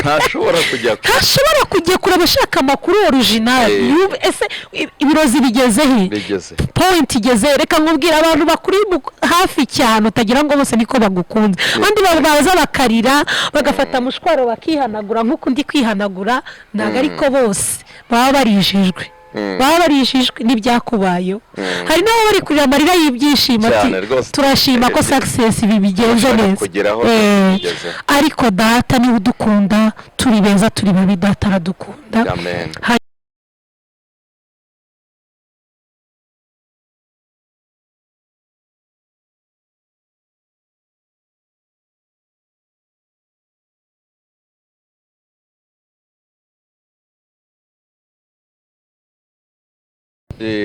ntashobora kujya kureba ashaka amakuru original ese ibirozi bigeze he point igeze reka nkubwira abantu bakuri hafi cyane utagira ngo bose niko bagukunze abandi baza bakarira bagafata mushwaro bakihanagura nkuko ndi kwihanagura ntago ariko bose baba barijijwe n'ibyakubayo hari nabo bari kurira amarira y'ibyishimo turashima ko success ibi bigenze neza ariko data ni udukunda turi beza turi babi data aradukunda amen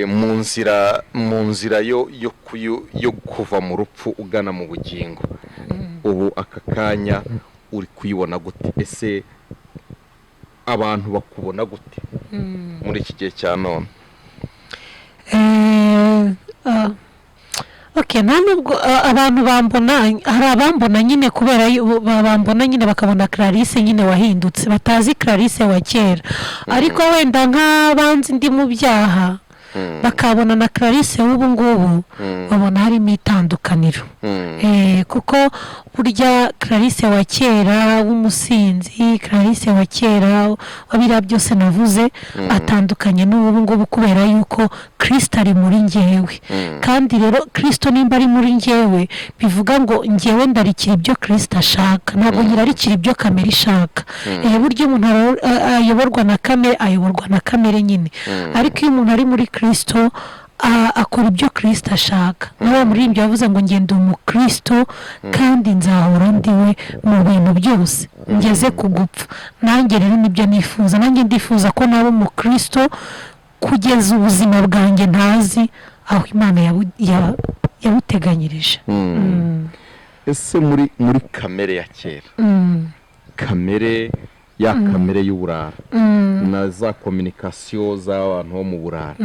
mu nzira yo kuva mu rupfu ugana mu bugingo ubu aka kanya uri kuyibona gute ese abantu bakubona gute muri iki gihe cya none nubwo abantu bambona hari abambona nyine kubera bambona nyine bakabona Clarisse nyine wahindutse batazi Clarisse wa kera ariko wenda nk'abanzi ndi mu byaha bakabona na Clarisse ubu ngubu babona harimo itandukaniro kuko burya Clarisse wa kera w'umusinzi Clarisse wa kera wabira byose navuze atandukanye n'ubu ngubu kubera yuko Kristo ari muri njyewe kandi rero Kristo nimba ari muri njyewe bivuga ngo njyewe ndarikira ibyo Kristo ashaka ntabwo nyirarikira ibyo kamere ishaka buryo umuntu ayoborwa na kamere nyine ariko iyo umuntu ari muri Kristo akora ibyo Kristo ashaka nawe muri ibyo yavuze ngo ngende umukristo kandi nzahora ndiwe mu bintu byose ngeze kugupfa nanjye rero nibyo nifuza nanjye ndifuza ko naba umukristo kugeza ubuzima bwanjye ntazi aho Imana yabuteganyirije ese muri kamere ya kera kamere y'uburara na za communication z'abantu bo mu burara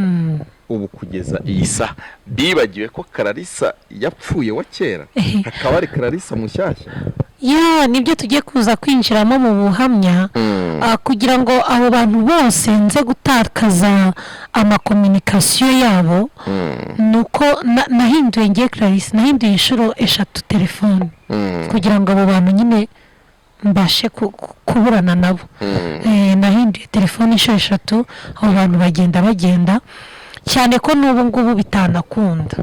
ubu kugeza iyi saha bibagiwe ko Clarisse yapfuye wa kera hakaba ari Clarisse mushyashya nibyo tugiye kuza kwinjiramo mu buhamya kugira ngo abo bantu bose nze gutakaza amakomunikasiyo yabo nuko nahinduye ngiye Clarisse nahinduye inshuro 3 telefone kugira ngo abo bantu nyine mbashe kuburana nabo nahinduye telefone inshuro 3 abo bantu bagenda cyane ko n'ubu ngubu bitanakunda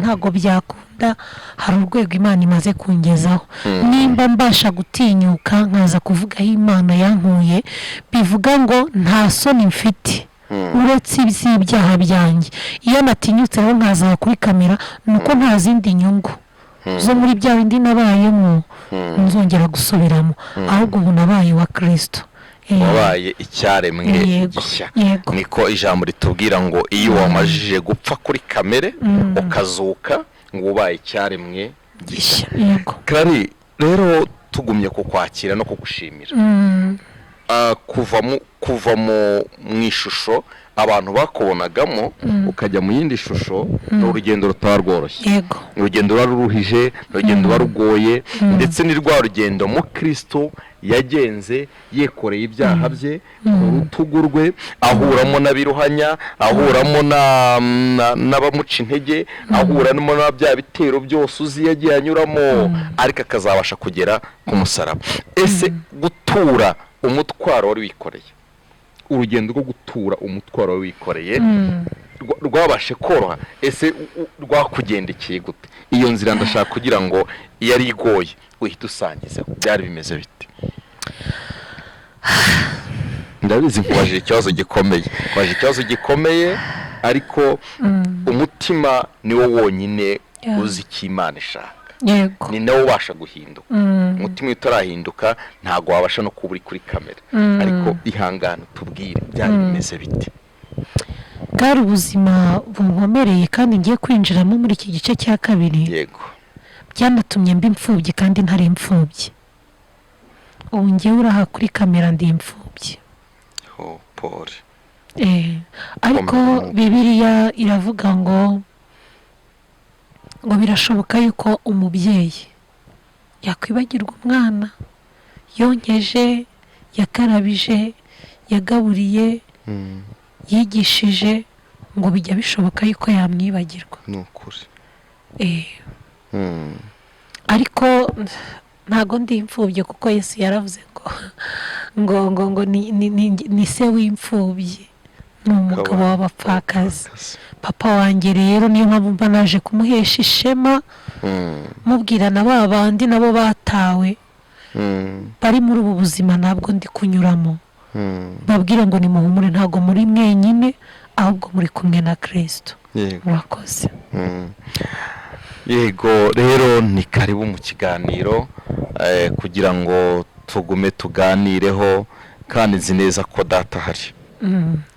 ntago byakunda hari urwego Imana imaze kungezaho nimba mbasha gutinyuka nkaza kuvuga aho Imana yankuye bivuga ngo nta soni mfite uretse ibyaha byanjye iyo natinyutse rero nkaza kuri kamera nuko nta zindi nyungu zo muri bya bindi nabayemo nzongera gusubiramo ahubwo ubu nabaye wa Kristo wabaye icyaremwe gishya niko ijambo ritubwira ngo iyo wamajije gupfa kuri kamere ukazuka ngo ubaye icyaremwe gishya Clarisse rero tugumye kukwakira no kugushimira kuva mu ishusho abantu bakubonagamo ukajya mu yindi shusho n'urugendo rutarworoshye urugendo ruruhije urugendo rugoye ndetse ni rwa rugendo mu Kristo yagenze yekoreye ibyaha bye ku rutugu rwe ahuramo n'abiruhanya ahuramo n'abamuca intege ahuramo na bya bitero byose uzi yagiye anyuramo ariko akazabasha kugera ku musaraba ese gutura umutwaro wari wikoreye urugendo rwo gutura umutwaro wikoreye rwabashe koroha ese rwakugendekeye gute iyo nzira ndashaka kugira ngo yari igoye uhita usangize byari bimeze bite ndabizi kubajije ikibazo gikomeye ariko umutima niwo wonyine uzi icyo Imana ishaka ni nawe ubasha guhinduka umutima utarahinduka ntago wabasha no kuba uri kuri kamera ariko ihangane tubwire byari bimeze bite bwari ubuzima bunkomereye kandi ngiye kwinjiramo muri iki gice cya kabiri byanatumye mba imfubyi kandi ntari imfubyi ubu ngiye uraha kuri kamera ndi imfubyi Paul ariko Bibiliya iravuga ngo birashoboka yuko umubyeyi yakwibagirwa umwana yonkeje yakarabije, yagaburiye, yigishije, ngo bijya bishoboka yuko yamwibagirwa. ni ukuri. ariko ntago ndi imfubyi, kuko Yesu yaravuze ngo ni se w'imfubyi, ni umugabo w'abapfakazi. Papa wanjye rero niyo mpamvu mba naje kumuhesha ishema, mubwira na ba bandi nabo batawe bari muri ubu buzima ntabwo ndi kunyuramo, babwira ngo nimuhumure, ntago muri mwenyine, ahubwo muri kumwe na Kristo. Murakoze. Yego, rero ni karibu mu kiganiro kugira ngo tugume tuganireho, kandi nzi neza ko data ahari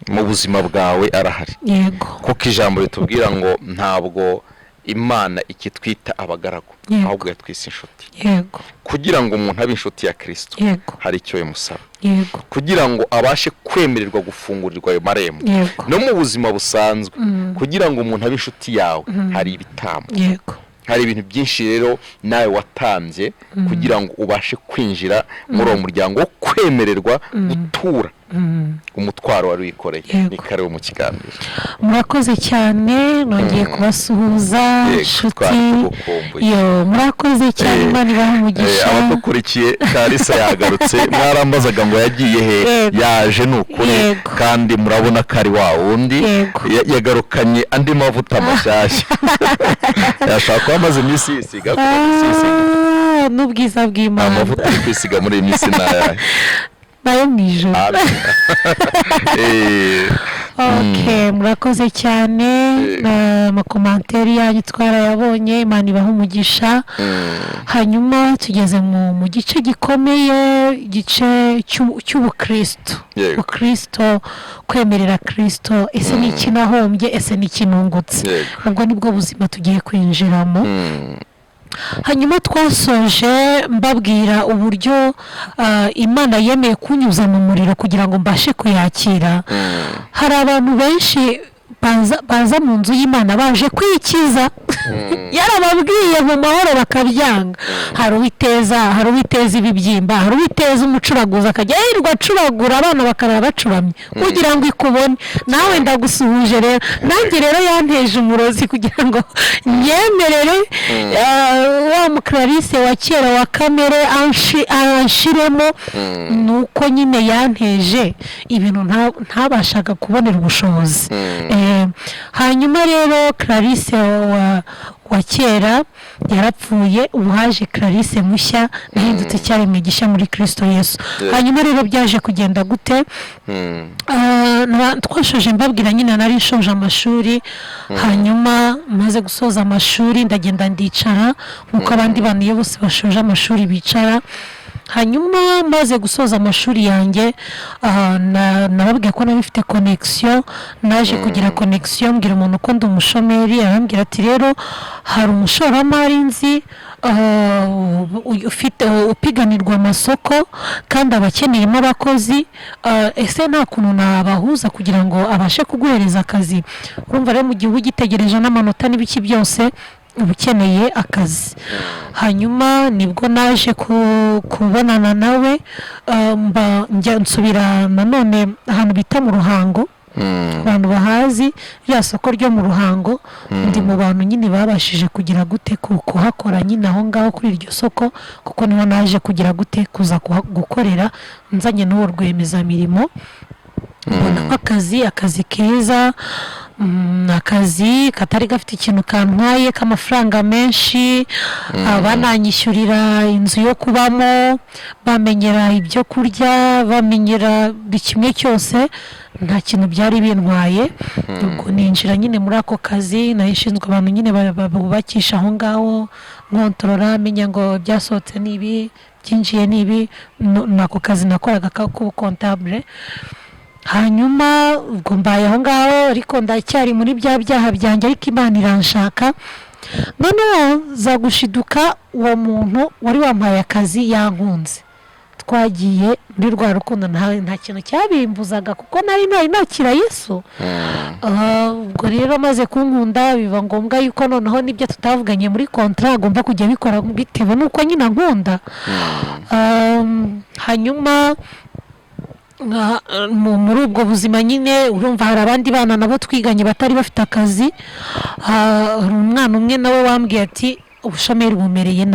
mu buzima bwawe, arahari. Yego, kuko ijambo ritubwira ngo ntabwo Imana ikitwita abagaragu, ahubwo yatwise inshuti. yego, kugira ngo umuntu abe inshuti ya Kristo, yego, hari icyo yamusaba. yego, kugira ngo abashe kwemererwa gufungurirwa ayo marembo. yego, no mu buzima busanzwe, kugira ngo umuntu abe inshuti yawe, hari ibitambo, yego, hari ibintu byinshi rero nawe watanze kugira ngo ubashe kwinjira muri uwo muryango wo kwemererwa gutura umutwaro wari wikoreye. ni kare mu kiganiro. Murakoze cyane, nongeye kubasuhuza inshuti. Murakoze cyane, Imana ibahe umugisha. Abadukurikiye, Clarisse yagarutse, mwarambazaga ngo yagiye he, yaje ni ukuri, kandi murabona ko ari wa wundi yagarukanye andi mavuta mashyashya. yashaka kuba amaze iminsi yisiga, n'ubwiza bw'Imana. amavuta yo kwisiga muri iyi minsi n'ayahe? nayo mu ijoro. Murakoze cyane, amakomanteri yanyu twarayabonye, Imana ibaha umugisha. Hanyuma tugeze mu gice gikomeye, igice cy'ubukristo. Ubukristo, kwemerera Kristo, ese ni iki nahombye, ese ni iki nungutse? ubwo nibwo buzima tugiye kwinjiramo. Hanyuma twasoje mbabwira uburyo Imana yemeye kunyuza mu muriro kugira ngo mbashe kuyakira. Hari abantu benshi baza mu nzu y'Imana baje kwikiza, yarababwiye mu mahoro bakabyanga. hari uwiteza ibibyimba, hari uwiteza umucuraguza, akajya yirirwa acuragura, abana bakarara bacuramye kugira ngo ikubone. nawe ndagusuhuje rero, nanjye rero yanteje umurozi kugira ngo nyemerere wa Clarisse wa kera wa kamere anshiremo. nuko nyine yanteje ibintu ntabashaga kubonera ubushobozi. hanyuma rero Clarisse wa kera yarapfuye, ubu haje Clarisse mushya, nahindutse icyaremwe gishya muri Kristo Yesu. hanyuma rero byaje kugenda gute? twashoje mbabwira nyine nari nshoje amashuri. hanyuma maze gusoza amashuri ndagenda ndicara nk'uko abandi bantu iyo bose bashoje amashuri bicara. hanyuma maze gusoza amashuri yanjye, nababwiye ko nabifite connection. naje kugira connection, mbwira umuntu ko ndi umushomeri, arambwira ati rero hari umushoramari nzi upiganirwa amasoko kandi abakeneyemo abakozi, ese nta kuntu nabahuza kugira ngo abashe kuguhereza akazi? urumva rero mu gihe ugitegereje n'amanota n'ibiki byose uba ukeneye akazi. hanyuma nibwo naje kubonana nawe, nsubira nanone ahantu bita mu Ruhango. abantu bahazi rya soko ryo mu Ruhango, ndi mu bantu nyine babashije kugira gute kuhakora nyine aho ngaho kuri iryo soko, kuko niho naje kugira gute kuza gukorera, nzanye n'uwo rwiyemezamirimo. mbona akazi keza, akazi katari gafite ikintu kantwaye k'amafaranga menshi. bananyishyurira inzu yo kubamo, bamenyera ibyo kurya, bamenyera buri kimwe cyose, nta kintu byari bintwaye. ubwo ninjira nyine muri ako kazi, nashinzwe abantu nyine bubakisha aho ngaho, nkontorora, menya ngo byasohotse n'ibi, byinjiye n'ibi. n'ako kazi nakoraga k'ubukontabule. hanyuma ubwo mbaye aho ngaho, ariko ndacyari muri bya byaha byanjye, ariko Imana iranshaka. noneho za gushiduka uwo muntu wari wampaye akazi yankunze, twagiye muri rwa rukundo, nta kintu cyabimbuzaga kuko nari nakira Yesu. ubwo rero maze kunkunda, biba ngombwa yuko noneho nibyo tutavuganye muri kontra agomba kujya bikora bitewe n'uko nyine nkunda. hanyuma muri ubwo buzima nyine urumva hari abandi bana nabo twiganye batari bafite akazi. Hari umwana umwe nawe wambwiye ati ubushomeri bumereye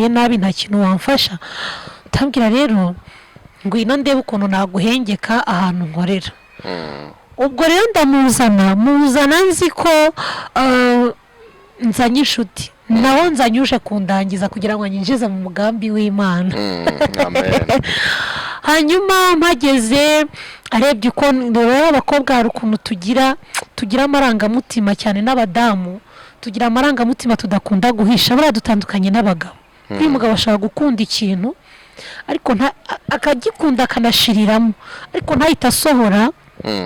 nabi nta kintu wamfasha. Tambwira rero ngwino ndebe ukuntu naguhengeka ahantu nkorera. Ubwo rero muzana nzi ko nzanye inshuti naho nzanyuje kundangiza kugira ngo anyinjize mu mugambi w'Imana. Hanyuma mpageze arebye uko rero abakobwa hari ukuntu tugira amarangamutima cyane n'abadamu, tugira amarangamutima tudakunda guhisha, buriya dutandukanye n'abagabo. Uyu mugabo ashaka gukunda ikintu ariko akagikunda akanashiriramo ariko ntahita asohora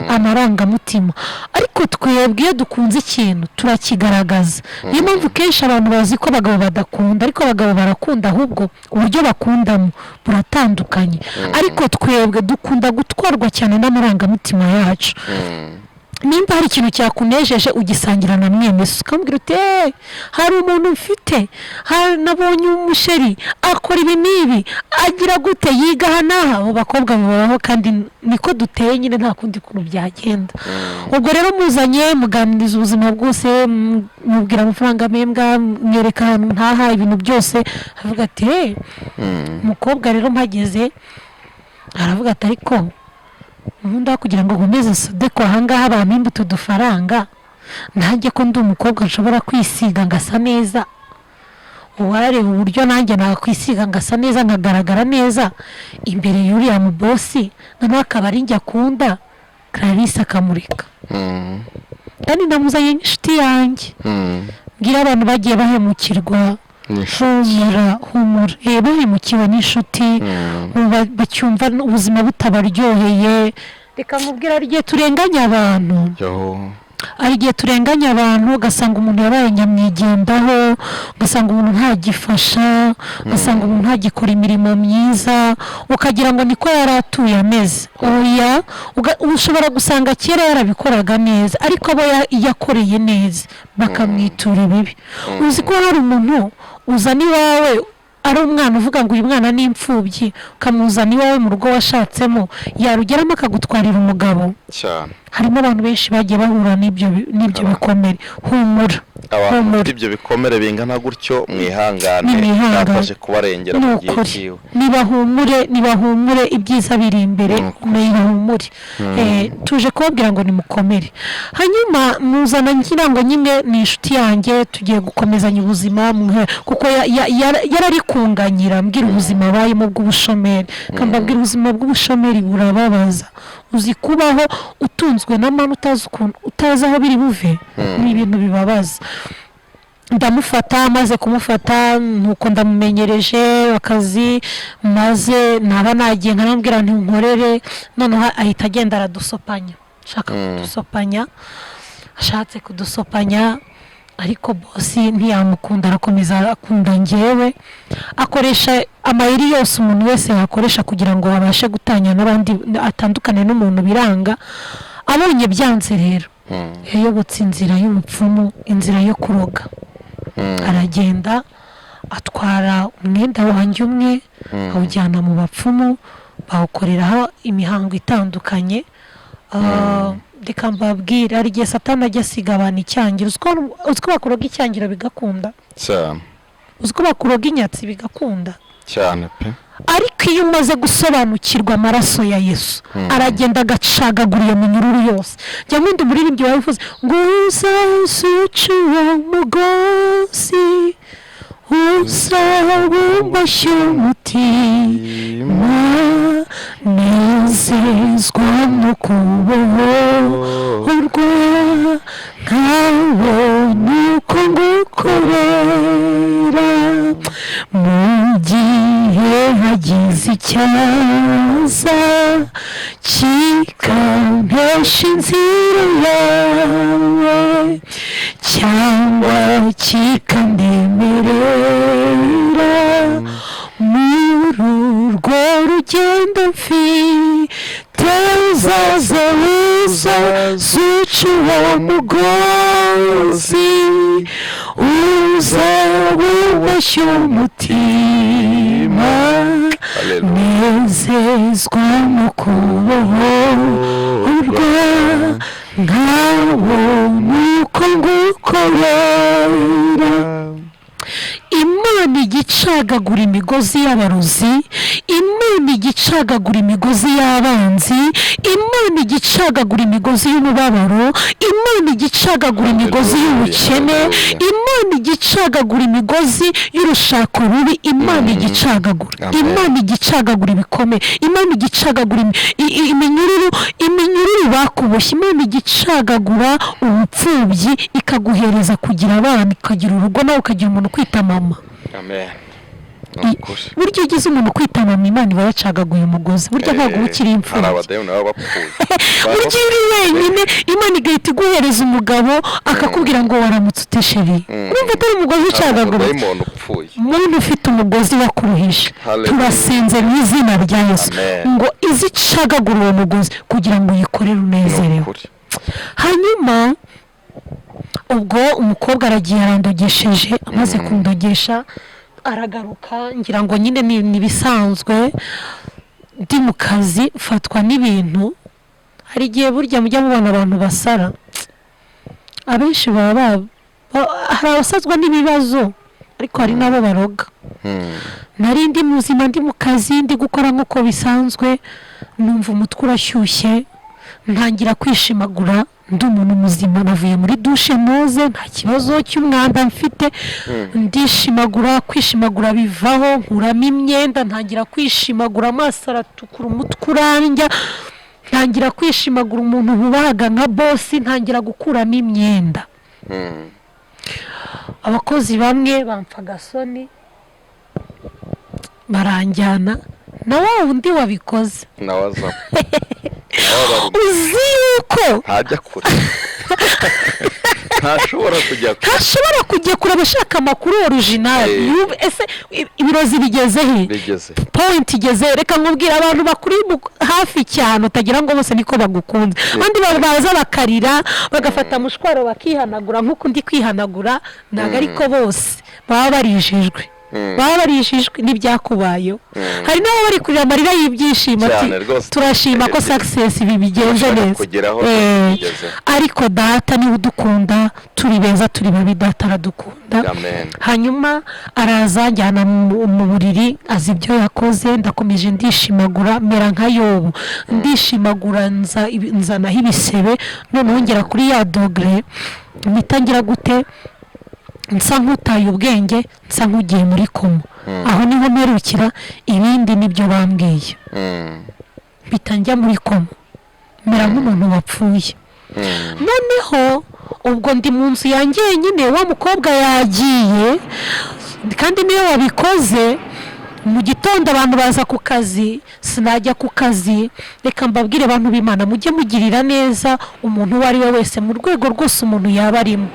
amarangamutima, ariko twebwe iyo dukunze ikintu turakigaragaza. Niyo mpamvu kenshi abantu bazi ko abagabo badakunda, ariko abagabo barakunda, ahubwo uburyo bakundamo buratandukanye. Ariko twebwe dukunda gutwarwa cyane n'amarangamutima yacu. Nimba hari ikintu cyakunejeje ugisangira na mwene so, ukambwira uti hari umuntu mfite, nabonye umusheri akora ibi n'ibi, agira gute, yiga hanaha. Abo bakobwa bibaho kandi niko duteye nyine, nta kundi kuntu byagenda. Ubwo rero muzanye muganiriza ubuzima bwose, mubwira amafaranga membwa, mwereka ahantu ntaha, ibintu byose. Avuga ati umukobwa rero mpageze aravuga ati ariko nkunda kugira ngo nkomeze sode ko ahangaha bampimbuta udufaranga, nanjye ko ndi umukobwa nshobora kwisiga ngasa neza. Uwareba uburyo nanjye nakwisiga ngasa neza nkagaragara neza imbere y'uriya mu bosi, noneho akaba ari njye akunda, Clarisse akamurika. Kandi ndamuzanye n'inshuti yanjye. Mbwira abantu bagiye bahemukirwa, humura bahemukiwe n'inshuti, bacyumva ubuzima butabaryoheye. Reka nkubwira, ari igihe turenganya abantu, ugasanga umuntu yabaye nyamwigendaho, ugasanga umuntu ntagifasha, ugasanga umuntu ntagikora imirimo myiza, ukagira ngo niko yari atuye ameze. Oya, ushobora gusanga kera yarabikoraga neza, ariko abo yakoreye neza bakamwitura ibibi. Uzi ko hari umuntu uzana iwawe ari umwana uvuga ngo uyu mwana ni imfubyi, ukamuzana iwawe mu rugo washatsemo, yarugeramo akagutwarira umugabo cyane. Harimo abantu benshi bagiye bahura n'ibyo bikomere. Humura, abantu ibyo bikomere bingana gutyo, mwihangane, nafashe kubarengera mu gihe cyiwe. Nibahumure, ibyiza biri imbere, mwihumure. Tuje kubabwira ngo nimukomere. Hanyuma muzana ngira ngo nyine ni inshuti yanjye, tugiye gukomezanya ubuzima, kuko yararikunganyira, mbwira ubuzima bayimo bw'ubushomeri. Kambabwira ubuzima bw'ubushomeri burababaza. Uzi kubaho utunzwe n'amano utazi aho biri buve, ni ibintu bibabaza. Ndamufata, maze kumufata nuko ndamumenyereje akazi, maze naba nagiye nkanambwira nti nkorere, noneho ahita agenda aradusopanya, ashatse kudusopanya, ariko bosi ntiyamukunda, arakomeza akunda njyewe, akoresha amayeri yose umuntu wese yakoresha kugira ngo abashe gutanya n'abandi, atandukane n'umuntu biranga. Abonye byanze rero yayobotse inzira y'ubupfumu, inzira yo kuroga. Aragenda atwara umwenda wanjye umwe, awujyana mu bapfumu, bawukoreraho imihango itandukanye. Reka mbabwira, hari igihe Satani ajya asiga abantu icyangiro. Uziko bakuroga icyangiro bigakunda cyane, uziko bakuroga inyatsi bigakunda cyane pe. Ariko iyo umaze gusobanukirwa amaraso ya Yesu, aragenda agacagagura iyo minyururu yose. Jya mwundi umuririmbyi wabivuze ngo uzasuca uwo mugozi, uzabumbashye umutima, nezezwa no kubohorwa, nkabona uko ngukorera. Mu gihe hagize icyaza kikampesha inzira yawe, cyangwa kikandemerera muri urwo rugendo mfite, uzaza uzuca uwo mugozi, uzawubashye umutima, nezezwa nezezwa no kubohorwa nkawo nuko ngukorera. Imana igicagagura imigozi y'abarozi, Imana igicagagura imigozi y'abanzi, Imana igicagagura imigozi y'umubabaro, Imana igicagagura imigozi y'ubukene, Imana igicagagura imigozi y'urushako rubi, Imana igicagagura, Imana igicagagura ibikomere, Imana igicagagura iminyururu bakuboshye, Imana igicagagura ubupfubyi ikaguhereza kugira abana, ikagira urugo, nawe ukagira umuntu kwita mama. Amen. Burya ugize umuntu kwita mama, Imana iba yacagaguye umugozi. Burya ntabwo uba ukiri imfubyi. Burya uri wenyine Imana igahita iguhereza umugabo akakubwira ngo waramutse utesheri. Urumva atari umugozi ucagagura. Umuntu ufite umugozi wakuruhisha. Turasenze mu izina rya Yesu ngo izicagagura uwo mugozi kugira ngo uyikorere unezerewe. Hanyuma ubwo umukobwa aragiye arandogesheje, amaze kundogesha aragaruka, ngira ngo nyine ni bisanzwe ndi mu kazi fatwa n'ibintu. Hari igihe burya mujya mubona abantu basara, abenshi baba hari abasazwa n'ibibazo ariko hari nabo baroga. Nari ndi muzima, ndi mu kazi, ndi gukora nk'uko bisanzwe, numva umutwe urashyushye, ntangira kwishimagura. Ndi umuntu muzima, navuye muri dushe noze, nta kibazo cy'umwanda mfite, ndishimagura, kwishimagura bivaho, nkuramo imyenda, ntangira kwishimagura, amaso aratukura, umutwe urandya, ntangira kwishimagura umuntu bubahaga nka bosi, ntangira gukuramo imyenda. Abakozi bamwe bamfa gasoni baranjyana na wa wundi wabikoze. Nawaza uzi yuko hajya kure ntashobora kujya kure abashaka amakuru original. Ese ibirozi bigeze he? Point igeze. Reka nkubwira abantu bakuri hafi cyane utagira ngo bose niko bagukunze. Abandi baza bakarira bagafata mushwaro bakihanagura nk'uko ndi kwihanagura, ntago ariko bose baba barijijwe. Baba barishijwe n'ibyakubayeho. Hari n'abo bari kurira amarira y'ibyishimo, turashima ko success ibi bigenze neza. Ariko data niwe udukunda, turi beza, turi babi, data aradukunda. Hanyuma araza njyana mu buriri, azi ibyo yakoze, ndakomeje ndishimagura, mera nka Yobu, ndishimagura nzanaho ibisebe, none wongera kuri ya dogre mitangira gute, nsa nk'utaye ubwenge, nsa nk'ugiye muri koma. Aho niho mperukira, ibindi nibyo bambwiye. Mpita njya muri koma, mera nk'umuntu wapfuye. Noneho ubwo ndi mu nzu yanjye nyine, wa mukobwa yagiye kandi niyo wabikoze. Mu gitondo abantu baza ku kazi, sinajya ku kazi. Reka mbabwire abantu b'Imana, mujye mugirira neza umuntu uwo ari we wese, mu rwego rwose umuntu yaba arimo,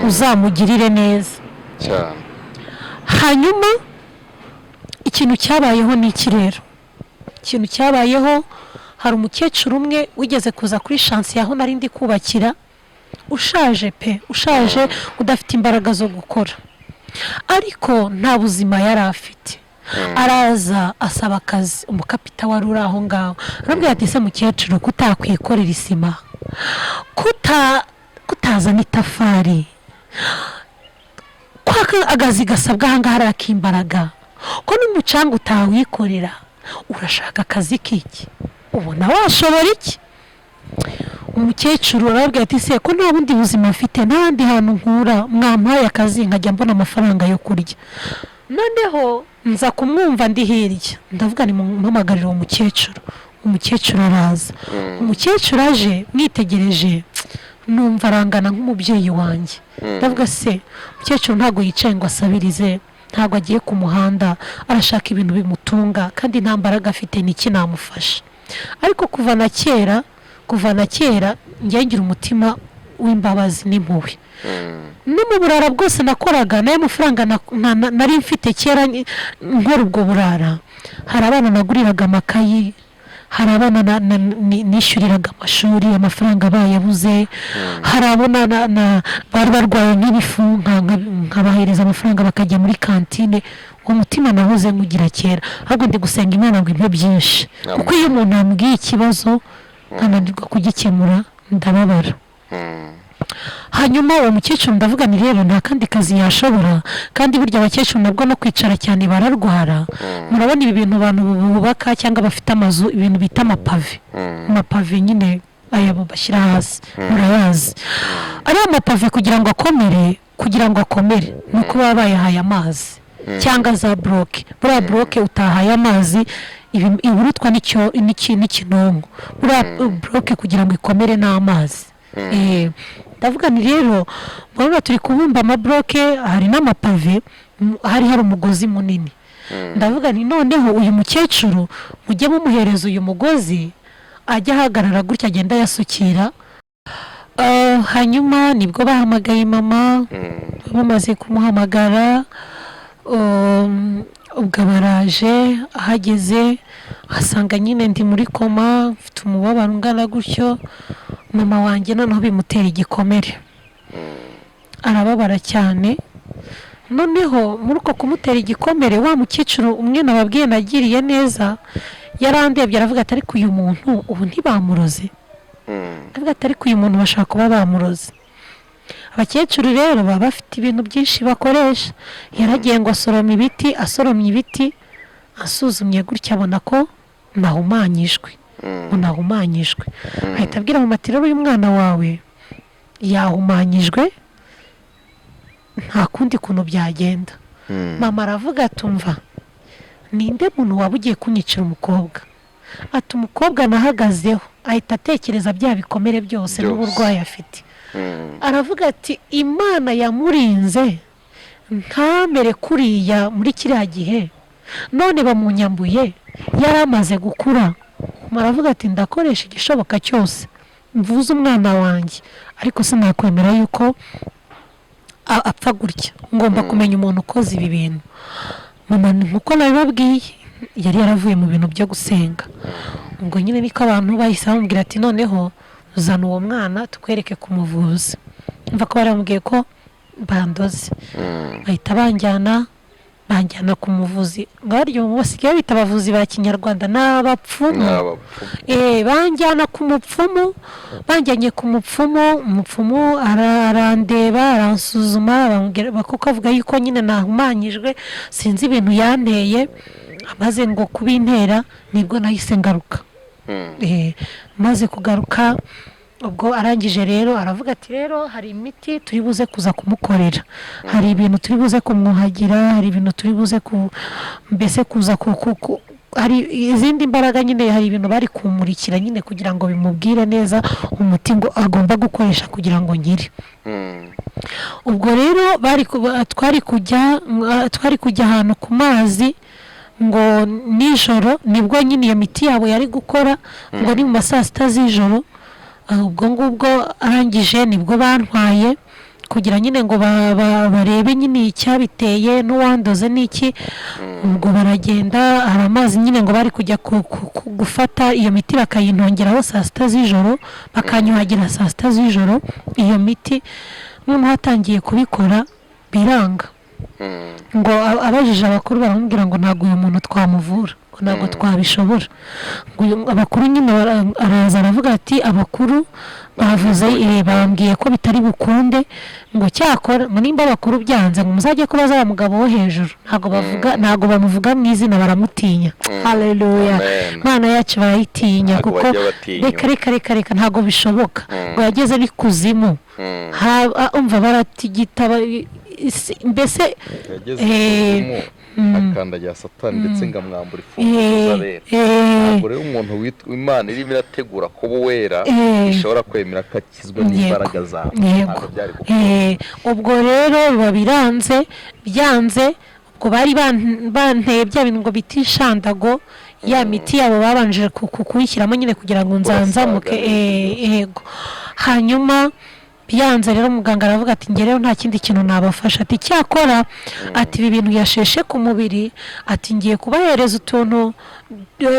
uzamugirire neza cyane. Hanyuma ikintu cyabayeho ni iki rero? Ikintu cyabayeho, hari umukecuru umwe wigeze kuza kuri chance yaho nari ndi kubakira, ushaje pe, ushaje, udafite imbaraga zo gukora, ariko nta buzima yari afite. Araza asaba akazi, umukapita wari uri aho ngaho arambwira ati, se mukecuru kutakwikorera isima, kutazana itafari, kwaka agazi gasabwa aha ngaha arakimbaraga, ko n'umucanga utawikorera, urashaka akazi k'iki? Ubona washobora iki? Umukecuru arabwira ati, se ko nta bundi buzima mfite, n'ahandi hantu nkura, mwampaye akazi nkajya mbona amafaranga yo kurya. Noneho nza kumwumva ndi hirya, ndavuga ni mpamagarira umukecuru. Umukecuru araza. Umukecuru aje, mwitegereje, numva arangana nk'umubyeyi wanjye. Ndavuga se umukecuru ntago yicaye ngo asabirize, ntago agiye ku muhanda, arashaka ibintu bimutunga, kandi nta mbaraga afite, niki namufasha. Ariko kuva na kera njye ngira umutima w'imbabazi n'impuhwe. No mu burara bwose nakoraga, nayo amafaranga nari mfite kera nkora ubwo burara, hari abana naguriraga amakayi, hari abana nishyuriraga amashuri, amafaranga bayabuze, hari abana bari barwaye nk'ibifu, nkabahereza amafaranga bakajya muri kantine. umutima nahoze nkugira kera ahubwo ndi gusenga Imana ngo impe byinshi kuko iyo umuntu ambwiye ikibazo nkananirwa kugikemura ndababara. Hanyuma uwo mukecuru ndavuga ni rero nta kandi kazi yashobora kandi burya abakecuru nabwo no kwicara cyane bararwara. Murabona ibi bintu abantu bubaka cyangwa bafite amazu ibintu bita amapave nyine aya bashyira hasi murayazi. Ariya mapave kugira ngo akomere nuko baba bayahaye amazi cyangwa za bloke. Buriya bloke utahaye amazi iburutwa n'ikinonko. Buriya bloke kugira ngo ikomere n'amazi. Ndavuga ni rero murabona turi kubumba amabloke hari n'amapave hari umugozi munini. Ndavuga ni noneho uyu mukecuru mujye mumuhereza uyu mugozi ajya ahagarara gutya agenda yasukira. Hanyuma nibwo bahamagaye mama bamaze kumuhamagara ubwo baraje ahageze asanga nyine ndi muri koma mfite umubabaro ungana gutyo. Mama wanjye noneho bimutera igikomere arababara cyane. Noneho muri uko kumutera igikomere wa mukecuru umwe nababwiye nagiriye neza yarandebye aravuga ati ariko uyu muntu ubu ntibamuroze. Aravuga ati ariko uyu muntu bashaka kuba bamuroze. Abakecuru rero baba bafite ibintu byinshi bakoresha. Yaragiye ngo asoromye ibiti asuzumye gutya abona ko nahumanyijwe. Ahita abwira mama ati rero uyu mwana wawe yahumanyijwe nta kundi kuntu byagenda. Mama aravuga atumva ninde muntu waba ugiye kunyicira umukobwa. Ati umukobwa nahagazeho ahita atekereza bya bikomere byose n'uburwayi afite. Aravuga ati Imana yamurinze ntamere kuriya muri kiriya gihe none bamunyambuye yaramaze gukura. Maravuga ati ndakoresha igishoboka cyose mvuze umwana wanjye ariko sinakwemera yuko apfa gutya. Ngomba kumenya umuntu ukoze ibi bintu. Mama nkuko nabibabwiye yari yaravuye mu bintu byo gusenga. Ubwo nyine niko abantu bahise bamubwira ati noneho uzana uwo mwana tukwereke kumuvuza. Mva ko baramubwiye ko bandoze. Bahita banjyana ku muvuzi. Ngaryo basigaye bita abavuzi ba Kinyarwanda n'abapfumu. Banjyana ku mupfumu. Banjyanye ku mupfumu. Umupfumu arandeba aransuzuma kuko avuga yuko nyine nahumanyijwe sinzi ibintu yanteye. Amaze ngo kubintera nibwo nahise ngaruka. Maze kugaruka ubwo arangije rero aravuga ati rero hari imiti turi buze kuza kumukorera. Hari ibintu turi buze kumwuhagira. Hari ibintu turi buze mbese kuza hari izindi mbaraga nyine. Hari ibintu bari kumurikira nyine kugira ngo bimubwire neza umuti ngo agomba gukoresha kugira ngo ngire. Ubwo rero twari kujya ahantu ku mazi ngo nijoro nibwo nyine iyo miti yabo yari gukora ngo ni mu ma saa sita z'ijoro. Ubwo ngubwo arangije nibwo bantwaye kugira nyine ngo barebe nyine icyabiteye n'uwandoze n'iki. Ubwo baragenda hari amazi nyine ngo bari kujya gufata iyo miti bakayintongeraho saa sita z'ijoro bakanyuhagira saa sita z'ijoro iyo miti. Noneho hatangiye kubikora biranga ngo abajije abakuru baramubwira ngo ntabwo uyu muntu twamuvura ngo ntabwo twabishobora. Abakuru nyine araza aravuga ati abakuru bavuze bambwiye ko bitari bukunde ngo cyakora nimba abakuru byanze ngo muzajye kubaza wa mugabo wo hejuru. Ntabwo bamuvuga mu izina baramutinya. Haleluya. Imana yacu barayitinya kuko reka ntabwo bishoboka ngo yageze ni kuzimu. Umva baratigita mbese akandagira Satani ndetse ngamwambura ifunguzo zabera. Ntabwo rero umuntu witwa Imana irimo irategura kuba wera ishobora kwemera ko akizwe n'imbaraga zawe. Ubwo rero biba byanze ubwo bari banteye bya bintu ngo biti ishandago. Ya miti yabo babanje kuyishyiramo nyine kugira ngo nzanzamuke. Hanyuma byanze rero muganga aravuga ati nge rero nta kindi kintu nabafasha, ati cyakora ati ibi bintu yasheshe ku mubiri, ati ngiye kubahereza utuntu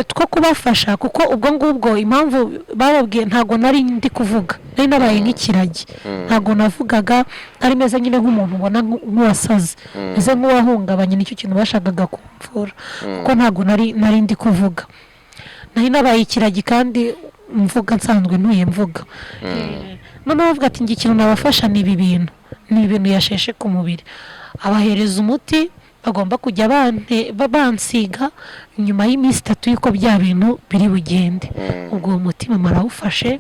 two kubafasha, kuko ubwo ngubwo impamvu bababwiye ntago nari ndi kuvuga, nari nabaye nk'ikiragi, ntago navugaga, nari meze nyine nk'umuntu ubona nk'uwasaze, meze nk'uwahungabanye, nicyo kintu bashakaga kumvura, kuko ntago nari ndi kuvuga, nari nabaye ikiragi kandi mvuga nsanzwe ntuye mvuga. None bavuga ati ngi ikintu nabafasha ni ibi bintu yasheshe ku mubiri, abahereza umuti bagomba kujya bansiga nyuma y'iminsi 3 yuko bya bintu biri bugende. Ubwo uwo mutima marawufashe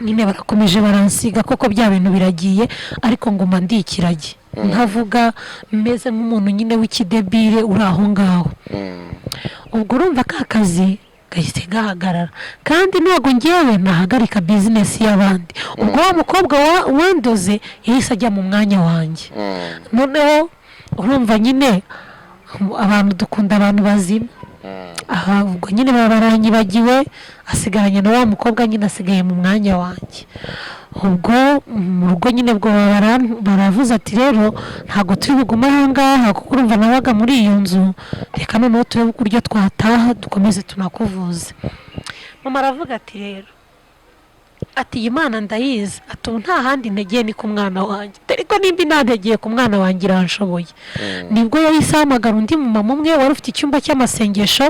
nyine barakomeje baransiga, koko bya bintu biragiye, ariko ngoma ndi ikiragi, ntavuga, meze nk'umuntu nyine w'ikidebire uri aho ngaho. Ubwo urumva ka kazi gahise gahagarara, kandi ntabwo ngewe nahagarika bizinesi y'abandi. Ubwo wa mukobwa wandoze yahise ajya mu mwanya wanjye. Noneho urumva nyine abantu dukunda abantu bazima, ubwo nyine baba baranyibagiwe, asigaranye na wa mukobwa nyine asigaye mu mwanya wanjye. Ubwo mu rugo nyine bwo baravuze ati rero ntabwo turi bugume aha ngaha, kuko urumva nabaga muri iyo nzu, reka noneho turebe uburyo twataha dukomeze tunakuvuze. Mama aravuga ati rero ati iyi Mana ndayizi, ati nta handi ntegeye ni ku mwana wanjye, ariko nimba nantegeye ku mwana wanjye iranshoboye. Nibwo yahise ahamagara undi mumama umwe wari ufite icyumba cy'amasengesho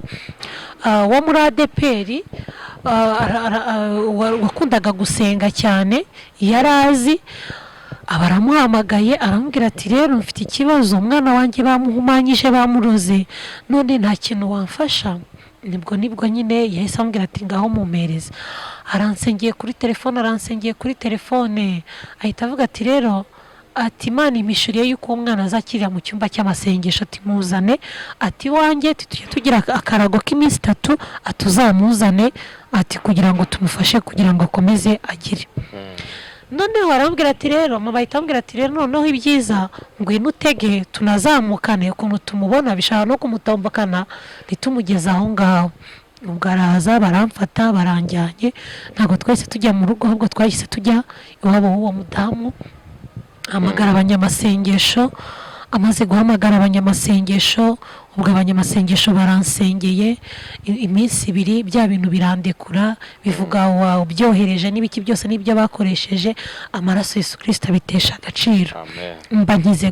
wo muri ADPR, wakundaga gusenga cyane, yarazi, abaramuhamagaye aramubwira ati rero mfite ikibazo, umwana wanjye bamuhumanyije, bamuroze, none nta kintu wamfasha. Nibwo nyine yahise amubwira ati ngaho mumpereze. Aransengeye kuri telefone, ahita avuga ati rero ati Imana imishuriye yuko umwana azakirira mu cyumba cy'amasengesho, ati muzane, ati wanjye tujye tugira akarago k'iminsi 3, atuzamuzane, ati kugira ngo tumufashe kugira ngo akomeze agire. Noneho arambwira ati rero mama ahita ambwira ati rero noneho ibyiza ngwino utege tunazamukane, ukuntu tumubona bishaka no kumutombokana nitumugeza aho ngaho. Ubwo araza baramfata baranjyanye, ntabwo twese tujya mu rugo, ahubwo twahise tujya iwabo w'uwo mudamu, hamagara abanyamasengesho. Amaze guhamagara abanyamasengesho, ubwo abanyamasengesho baransengeye iminsi 2, bya bintu birandekura, bivuga wa byohereje n'ibiki byose n'ibyo bakoresheje, amaraso Yesu Kristo abitesha agaciro. Mba nkize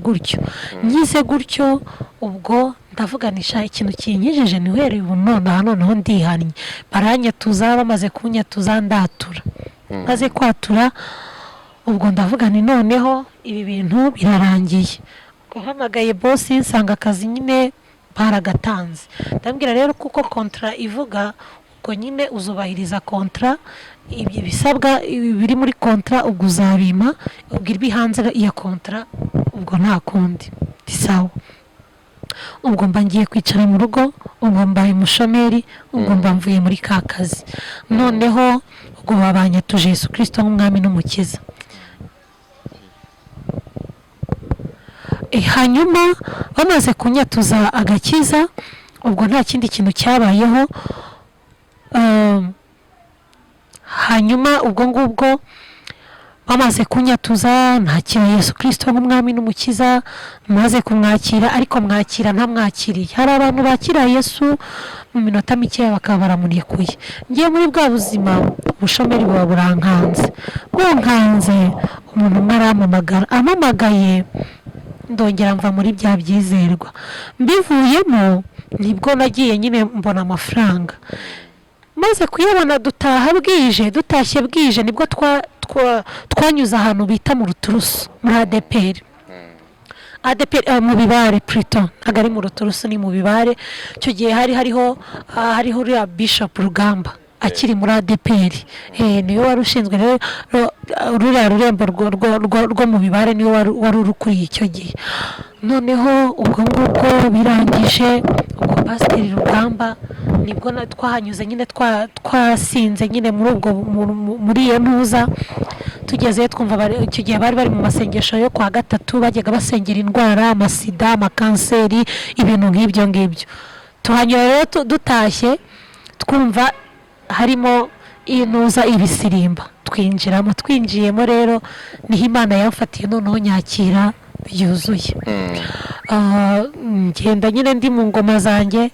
gutyo. Ubwo ndavuganisha ikintu kinyijije ni uhereye ubu noneho ndihannye, baranyatuza, bamaze kunyatuza ndatura, maze kwatura ubwo ndavuga ni noneho ibi bintu birarangiye. Uhamagaye boss nsanga akazi nyine baragatanze, ndambwira rero kuko kontra ivuga ubwo nyine uzubahiriza kontra, ibyo bisabwa biri muri kontra ubwo uzabima, ubwo iri hanze ya kontra ubwo nta kundi sawa. Ubwo mba ngiye kwicara mu rugo, ubwo mbaye umushomeri, ubwo mba mvuye muri ka kazi. Noneho ubwo babanye tuje Yesu Kristo nk'umwami n'umukiza. Hanyuma bamaze kunyatuza agakiza, ubwo nta kindi kintu cyabayeho. Hanyuma ubwo ngubwo bamaze kunyatuza, ntakira Yesu Kristo nk'umwami n'umukiza, maze kumwakira, ariko mwakira ntamwakiriye. Hari abantu bakira Yesu mu minota mike bakaba baramurekuye. Ngiye muri bwa buzima ubushomeri buba burankanze, umuntu umwe amamagaye, ndongera mva muri bya byizerwa. Mbivuyemo nibwo nagiye nyine mbona amafaranga, maze kuyabona dutashye bwije, nibwo twanyuze ahantu bita mu Ruturusu muri ADPR mu Bibare, Pluton ntabwo ari mu Ruturusu, ni mu Bibare. Icyo gihe hariho uriya Bishop Rugamba akiri muri ADPR, niwe wari ushinzwe rero ruriya rurembo rwo mu Bibare, niwe wari urukuriye icyo gihe. Noneho ubwo ngubwo birangije, ubwo Pasiteri Rugamba nibwo twahanyuze nyine twasinze nyine muri iyo ntuza. Tugezeyo twumva icyo gihe bari mu masengesho yo kwa gatatu, bajyaga basengera indwara, amasida, amakanseri, ibintu nk'ibyo. Tuhanyura rero dutashye, twumva harimo intuza ibisirimba, twinjiyemo rero niho Imana yamfatiye noneho nyakira byuzuye. Ngenda nyine ndi mu ngoma zanjye,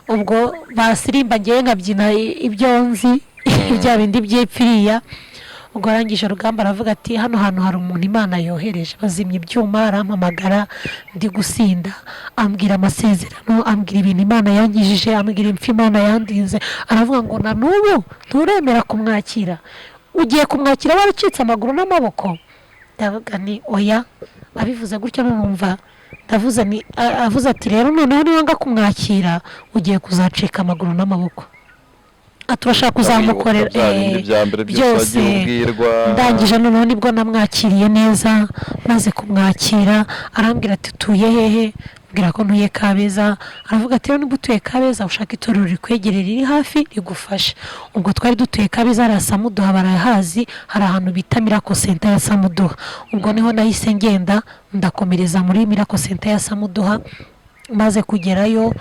ubwo basirimba ngewe nkabyina ibyo nzi bya bindi by'ipfiriya. ubwo arangije rugamba aravuga ati hano hantu hari umuntu Imana yohereje, bazimya ibyuma arampamagara ndi gusinda, ambwira amasezerano, ambwira ibintu Imana yankijije, ambwira impfu Imana yandinze. Aravuga ngo na n'ubu nturemera kumwakira, ugiye kumwakira waracitse amaguru n'amaboko? Ndavuga ni oya. Abivuze gutyo numva ndavuze ni avuze ati rero noneho niwanga kumwakira ugiye kuzacika amaguru n'amaboko, turashaka kuzamukorera byose. Ndangije noneho nibwo namwakiriye neza, maze kumwakira arambwira ati tuye hehe, mbwira ko ntuye Kabeza. Aravuga ati rero niba utuye Kabeza ushaka itorero rikwegereye riri hafi rigufasha. Ubwo twari dutuye Kabeza hari Samuduha barahazi, hari ahantu bita Miracle Center ya Samuduha. Ubwo niho nahise ngenda ndakomereza muri Miracle Center ya Samuduha, maze kugerayo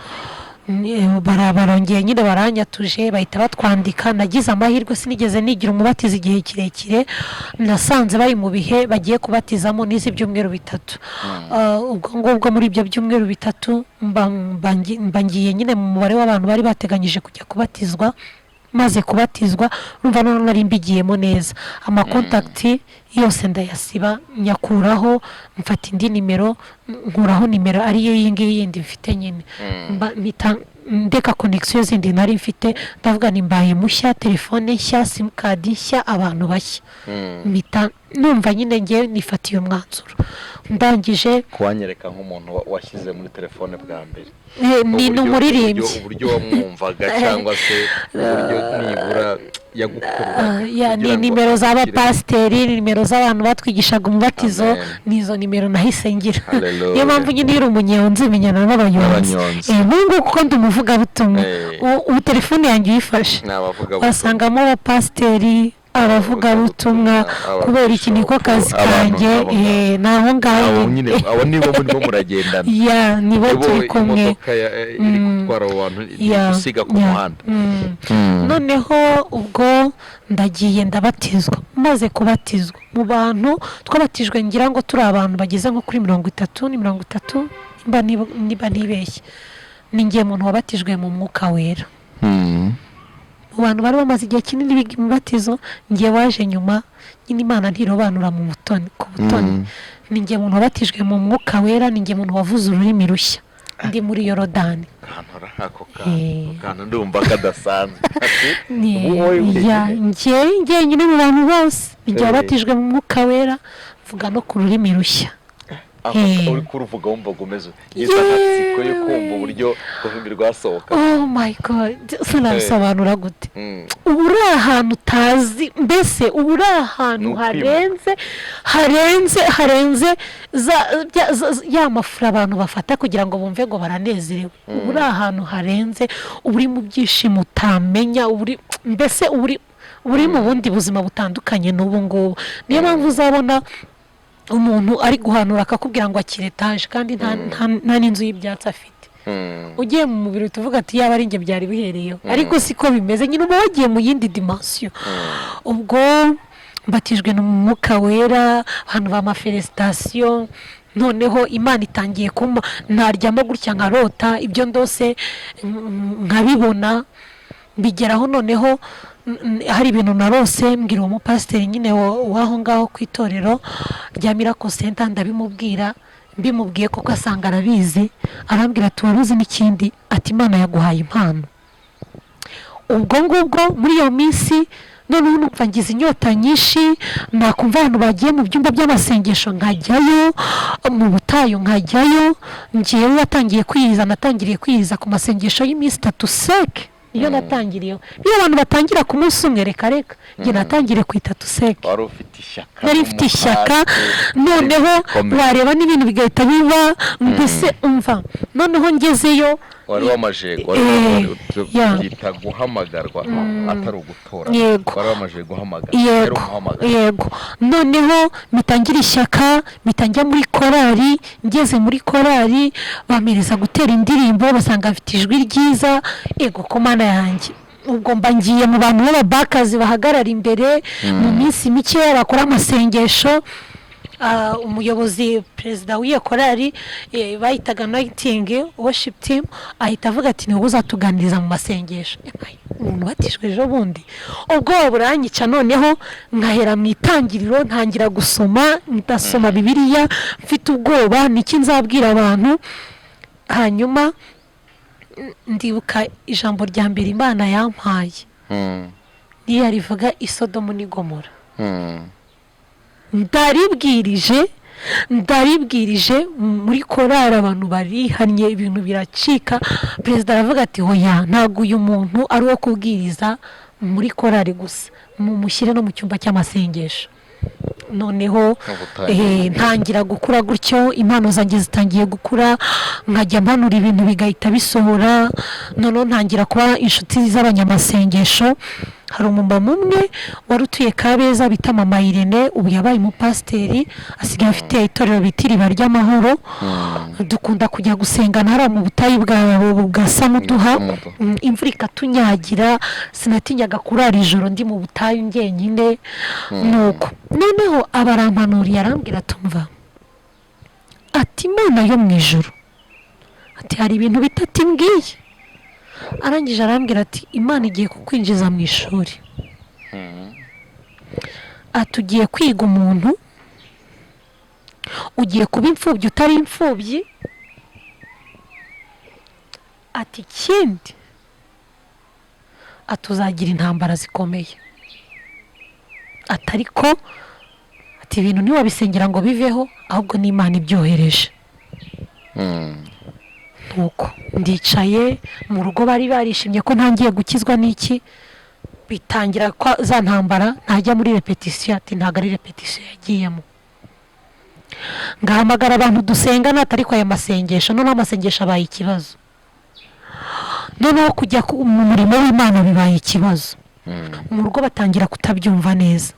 barongeye nyine baranyatuje bahita batwandika. Nagize amahirwe sinigeze nigira umubatiza igihe kirekire, nasanze bari mu bihe bagiye kubatizamo n'izi byumweru bitatu. Ubwo ngubwo muri ibyo byumweru bitatu mbangiye nyine mu mubare w'abantu bari bateganyije kujya kubatizwa. Maze kubatizwa urumva none nari mbigiyemo neza, amakontakiti yose ndayasiba nyakuraho, mfata indi nimero, nkuraho nimero ariyo yingiyi yindi mfite nyine, ndeka connection zindi nari mfite. Ndavuga ni mbaye mushya, telefone nshya, simukadi nshya, abantu bashya. Mpita numva nyine ngiye nifatiye umwanzuro. Ndangije kuwanyereka nk'umuntu washyize muri telefone bwa mbere, ni umuririmbyi, uburyo wamwumvaga cyangwa se uburyo nibura yagukurura. Ni nimero z'abapasiteri, nimero z'abantu batwigishaga umubatizo, nizo nimero nahise ngira. Niyo mpamvu nyine uri umunyonzi menyana n'abanyonzi. N'ubwo kuko ndi umuvugabutumwa, ubu telefone yanjye uyifashe wasangamo abapasiteri, abavugabutumwa, kubera iki niko kazi kanjye. Naho ngaho abo nibo murimo muragendana, nibo turi kumwe, imodoka iri gutwara abantu gusiga ku muhanda. Noneho ubwo ndagiye ndabatizwa. Maze kubatizwa mu bantu twabatijwe ngira ngo turi abantu bageze nko kuri 30 niba ntibeshye, ni ngiye muntu wabatijwe mu Mwuka Wera. Abantu bari bamaze igihe kinini biga imibatizo, ngiye waje nyuma nyine Imana ntirobanura mu butoni ku butoni. Ni ngiye muntu wabatijwe mu Mwuka Wera, ni ngiye muntu wavuze ururimi rushya ndi muri Yorodani. Kantu ndumva kadasanzwe. Ngiye nyine mu bantu bose ngiye wabatijwe mu Mwuka Wera, mvuga no ku rurimi rushya. Uri kuruvuga wumva gomeze yesanatsiko yo kumva uburyo kuvimbi rwasohoka. Oh my God, sinabisobanura gute? Ubu uri ahantu utazi, mbese ubu uri ahantu harenze ya mafura abantu bafata kugira ngo bumve ngo baranezerewe. Ubu uri ahantu harenze, uri mu byishimo utamenya, mbese uri mu bundi buzima butandukanye n'ubu ngubu. Niyo mpamvu uzabona umuntu ari guhanura akakubwira ngo akire etaje kandi nta n'inzu y'ibyatsi afite. Ugiye mu mubiri tuvuga ati yaba ari njye byari bihereyeho, ariko siko bimeze. Nyine uba wagiye mu yindi dimension. Ubwo mbatijwe no mu Mwuka Wera, abantu b'amafelicitation. Noneho Imana itangiye kuma, naryama gutya nkarota ibyo ndose nkabibona, bigeraho noneho hari ibintu narose. Mbwira uwo mupasiteri nyine waho ngaho ku itorero rya Miracle Center, ndabimubwira, mbimubwiye koko asanga arabizi. Arambwira ati waruzi n'ikindi, ati Imana yaguhaye impano. Ubwo ngubwo muri iyo minsi noneho numva ngize inyota nyinshi, nakumva abantu bagiye mu byumba by'amasengesho nkajyayo, mu butayu nkajyayo. Ngiyeyo natangiriye kwiyiza ku masengesho y'iminsi 3 seke. Iyo natangiriyeho, iyo abantu batangira ku munsi umwe reka njye natangiriye ku 3 seke. Wari ufite ishyaka, nari mfite ishyaka. Noneho wareba n'ibintu bigahita biba, mbese umva. Noneho ngezeyo wari wamaje yita guhamagarwa atari ugutora. Wari wamaje guhamagara. Yego. Noneho mitangira ishyaka, mitangira muri korali. Ngeze muri korali bamereza gutera indirimbo, basanga mfite ijwi ryiza. Ego ko Mana yanjye ubwo mba ngiye mu bantu b'ababakazi bahagarara imbere mu minsi mike bakora amasengesho. Umuyobozi perezida w'iyo korali bayitaga Anointing Worship Team ahita avuga ati niwe uzatuganiriza mu masengesho. Umuntu batijwe ejo bundi ubwo buranyica, noneho nkahera mu itangiriro ntangira gusoma, ndasoma Bibiliya mfite ubwoba niki nzabwira abantu. Hanyuma ndibuka ijambo rya mbere Imana yampaye niyo rivuga Isodomu n'i Gomora. ndaribwirije muri korali abantu barihannye, ibintu biracika. Perezida aravuga ati hoya ntabwo uyu muntu ari uwo kubwiriza muri korali gusa, mumushyire no mu cyumba cy'amasengesho. Noneho ntangira gukura gutyo, impano zanjye zitangiye gukura, nkajya mpanura ibintu bigahita bisohora. Noneho ntangira kuba inshuti z'abanyamasengesho. Hari umumama umwe wari utuye Kabeza bita Mama Irene, ubu yabaye umupasiteri, asigaye afite itorero bita Iriba ry'Amahoro. Dukunda kujya gusengana hariya mu butayu bwa Samuduha, imvura ikatunyagira, sinatinyaga kurara ijoro ndi mu butayu njyenyine. Nuko noneho abarampanuriye arambwira tumva ati Imana yo mu ijuru ati hari ibintu bitatu imbwiye. Arangije arambwira ati Imana igiye kukwinjiza mu ishuri, atugiye kwiga umuntu, ugiye kuba imfubyi utari imfubyi. Ati ikindi atuzagira intambara zikomeye. Atariko ati ibintu ntiwabisengera ngo biveho, ahubwo n'Imana ibyohereje. Nuko ndicaye mu rugo, bari barishimye ko ntangiye gukizwa n'iki. Bitangira kwa za ntambara, ntajya muri repetition. Ati ntago ari repetition yagiyemo. Ngahamagara abantu dusengana, atariko aya masengesho, none amasengesho abaye ikibazo. Noneho kujya mu murimo w'Imana bibaye ikibazo. Mu rugo batangira kutabyumva neza.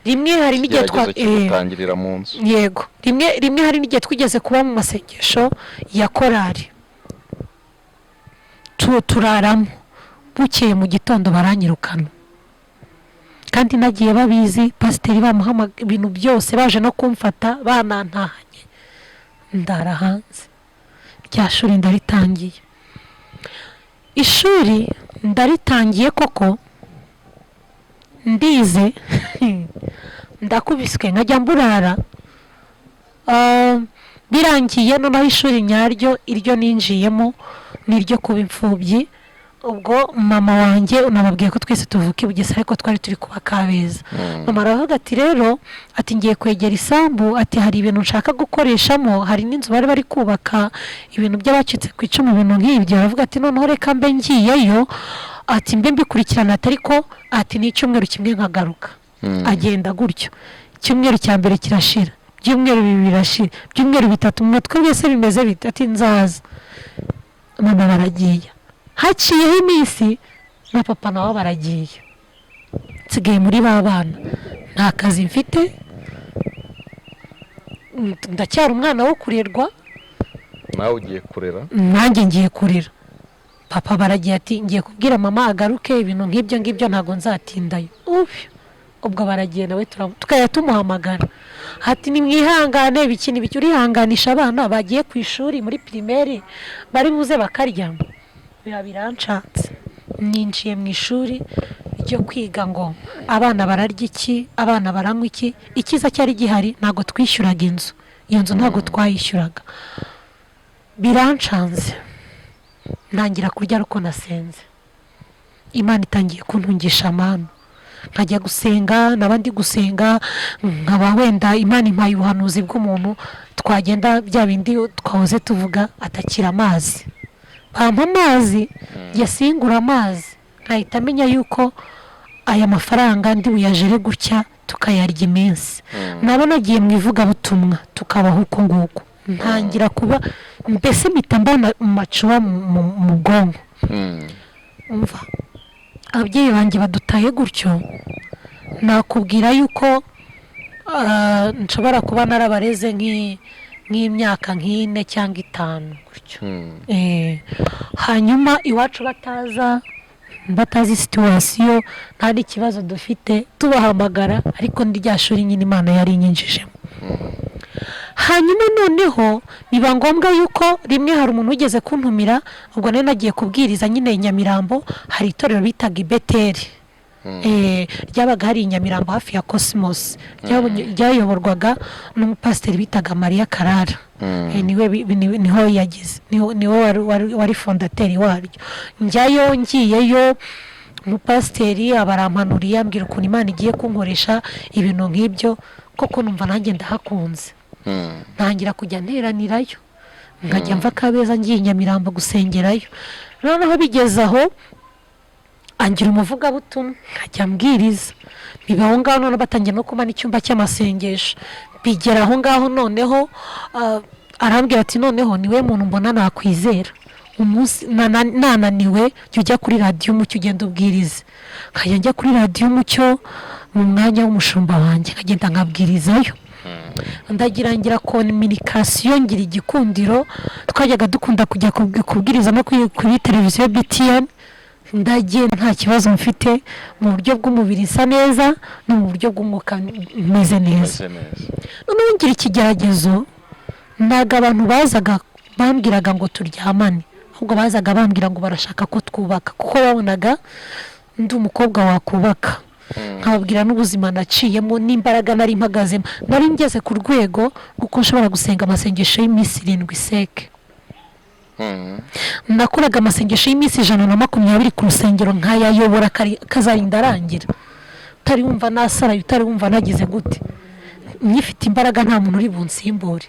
Rimwe hari n'igihe twatangirira mu nzu. Yego, rimwe hari n'igihe twigeze kuba mu masengesho ya korali, turaramo, bukeye mu gitondo baranyirukana. Kandi nagiye babizi, pasiteri bamuha ibintu byose, baje no kumfata banantahanye. Ndara hanze, rya shuri ndaritangiye. Ishuri ndaritangiye koko, ndize ndakubiswe nkajya mburara. Birangiye noneho ishuri nyaryo iryo ninjiyemo niryo kuba imfubyi. Ubwo mama wanjye unababwiye ko twese tuvuka i Bugesera ariko twari turi kuba Kabeza. Mama aravuga ati rero ati ngiye kwegera isambu, ati hari ibintu nshaka gukoreshamo, hari n'inzu bari kubaka ibintu by'abacitse ku icumu, ibintu nk'ibyo. Aravuga ati noneho reka mbe ngiyeyo, ati mbe mbikurikirana, atariko ati ni icyumweru kimwe nkagaruka. Agenda gutyo, icyumweru cya mbere kirashira, ibyumweru bibiri birashira, ibyumweru bitatu, mu mutwe wese bimeze bite. Ati nzaza. Mama baragiye, haciyeho iminsi na papa nabo baragiye, nsigaye muri ba bana, nta kazi mfite, ndacyari umwana wo kurerwa. Nawe ugiye kurera? Nanjye ngiye kurera. Papa baragiye ati ngiye kubwira mama agaruke, ibintu nk'ibyo ngibyo ntago nzatindayo. Ubwo baragiye, nawe tukajya tumuhamagara ati nimwihangane, bikini bicyo urihanganisha abana bagiye ku ishuri muri primaire bari buze bakarya. Biranshatse, ninjiye mu ishuri ryo kwiga ngo abana bararya iki, abana baranywa iki. Ikiza cyari gihari, ntago twishyuraga inzu, iyo nzu ntago twayishyuraga. Biranshanze, ntangira kurya uko nasenze. Imana itangiye kuntungisha amano, nkajya gusenga, nabandi gusenga, nkaba wenda Imana impaye ubuhanuzi bw'umuntu, twagenda bya bindi twahoze tuvuga, atakira amazi. Bampa amazi, yasingura amazi, nkahita amenya yuko aya mafaranga ndi buyajere gutya tukayarya iminsi. Nabona agiye mu ivugabutumwa tukabaho uko nguko. Ntangira kuba mbese mpita mbona macuwa mu bwonko. Umva, ababyeyi banjye badutaye gutyo, nakubwira yuko nshobora kuba narabareze nk'imyaka nk'ine cyangwa itanu gutyo. Hanyuma iwacu batazi situwasiyo, nta n'ikibazo dufite, tubahamagara ariko rya shuri nyine Imana yari inyinjijemo. Hanyuma noneho biba ngombwa yuko rimwe hari umuntu ugeze kuntumira, ubwo nari nagiye kubwiriza nyine i Nyamirambo, hari itorero bitaga Ibeteri, ryabaga hari i Nyamirambo hafi ya Cosmos, ryayoborwaga n'umupasiteri bitaga Maria Karara. Niho yagize, niwe wari fondateri waryo. Njyayo ngiyeyo, umupasiteri abarampanuriye ambwira ukuntu Imana igiye kunkoresha ibintu nk'ibyo, koko numva nanjye ndahakunze. Ntangira kujya nteranirayo, nkajya mva Kabeza ngiye i Nyamirambo gusengerayo. Noneho bigeze aho angira umuvugabutumwa, nkajya mbwiriza. Biba aho ngaho noneho batangiye no kumana icyumba cy'amasengesho. Bigera aho ngaho noneho arambwira ati noneho niwe muntu mbona nakwizera, umunsi nananiwe jya ujya kuri radiyo Umucyo ugenda ubwiriza. Nkajya njya kuri radiyo Umucyo mu mwanya w'umushumba wanjye, nkagenda nkabwirizayo. Ndagirangira kominikasiyo, ngira igikundiro, twajyaga dukunda kujya kubwiriza no kuri televiziyo BTN. Ndagenda nta kibazo mfite, mu buryo bw'umubiri isa neza no mu buryo bw'umwuka meze neza. Noneho ngira ikigeragezo, ntago abantu bazaga bambwiraga ngo turyamane, ahubwo bazaga bambwira ngo barashaka ko twubaka, kuko babonaga ndi umukobwa wakubaka. Nkababwira n'ubuzima naciyemo n'imbaraga nari mpagazemo. Nari ngeze ku rwego kuko nshobora gusenga amasengesho y'iminsi 7 seke. Nakoraga amasengesho y'iminsi 120 ku rusengero nkayayobora kazarinda arangira. Utari wumva nasaraye, utari wumva nagize gute, nyifite imbaraga nta muntu uri bunsimbure.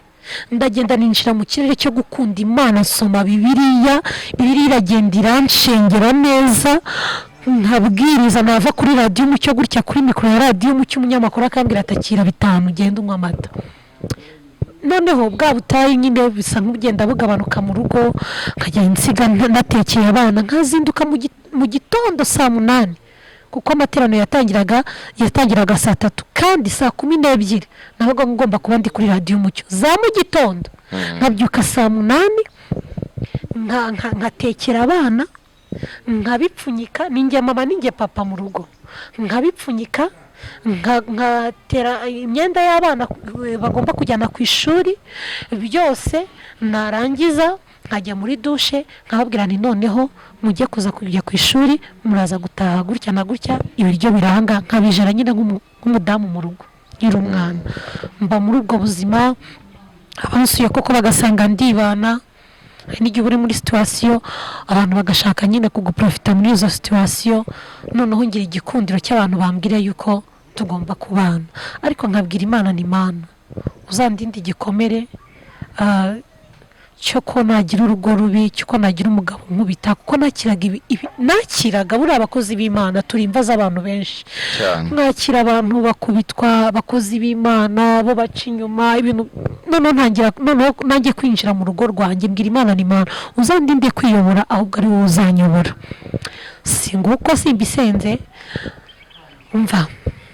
Ndagenda ninjira mu kirere cyo gukunda Imana, nsoma Bibiliya iragenda iranshengera neza, nkabwiriza. Nava kuri radiyo Umucyo gutya kuri mikoro ya radiyo Umucyo, umunyamakuru akambwira atakira 5 ugenda unywa amata. Noneho bwa butayi nyine bisa nk'ugenda bugabanuka mu rugo, nkajya nsiga natekeye abana, nkazinduka mu gitondo saa 8, kuko amaterano yatangiraga saa 3, kandi saa 12 nabaga ngomba kuba ndi kuri radiyo Umucyo za mu gitondo. Nkabyuka saa 8, nkatekera abana, nkabipfunyika. Ninjye mama ninjye papa mu rugo, nkabipfunyika, nkatera imyenda y'abana bagomba kujyana ku ishuri byose. Narangiza nkajya muri dushe, nkababwira nti noneho mujye kujya ku ishuri, muraza gutaha gutya na gutya, ibiryo biranga. Nkabijana nyine nk'umudamu mu rugo nkiri umwana. Mba muri ubwo buzima, abansuye koko bagasanga ndibana. N'igihe uri muri situwasiyo abantu bagashaka nyine kuguprofita muri izo situwasiyo, noneho ngira igikundiro cy'abantu bambwira yuko tugomba kubana. Ariko nkabwira Imana, ni Imana uzandinde igikomere cyo ko nagira urugo rubi, cyo ko nagira umugabo nkubita, kuko nakiraga buriya abakozi b'Imana turi imva z'abantu benshi. Nakira abantu bakubitwa, abakozi b'Imana bo baca inyuma ibintu. Noneho nanjye kwinjira mu rugo rwanjye mbwira Imana, ni Imana uzandinde kwiyobora, ahubwo ari wowe uzanyobora. Singuko simbisenze, umva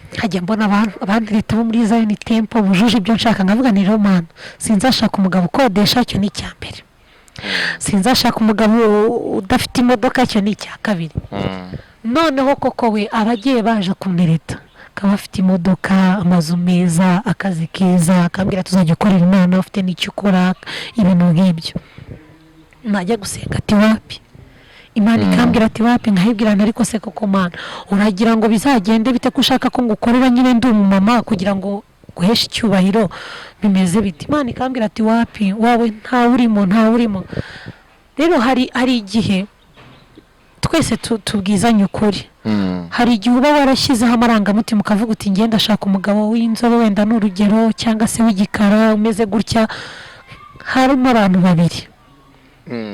nkajya mbona abantu leta bo muri Zion Temple bujuje ibyo nshaka, nkavuga ni Romana, sinzashaka umugabo ukodesha, cyo ni icya mbere. Sinzashaka umugabo udafite imodoka, cyo ni icya kabiri. Noneho koko we abagiye baje kumereta, akaba afite imodoka, amazu meza, akazi keza, akambwira tuzajya ukorera Imana, ufite n'icyo ukora, ibintu nk'ibyo. Najya gusenga ati wapi, Imana ikambwira ati wapi, nkahibwirana ariko se koko Mana uragira ngo bizagende bite ko ushaka ko ngukorera nyine ndi umumama kugira ngo guhesha icyubahiro, bimeze biti? Imana ikambwira ati wapi, wawe nta urimo. Rero hari igihe twese tubwizanye ukuri. Hari igihe uba warashyizeho amarangamutima ukavuga uti ngenda ashaka umugabo w'inzobe, wenda n'urugero, cyangwa se w'igikara umeze gutya. Harimo abantu 2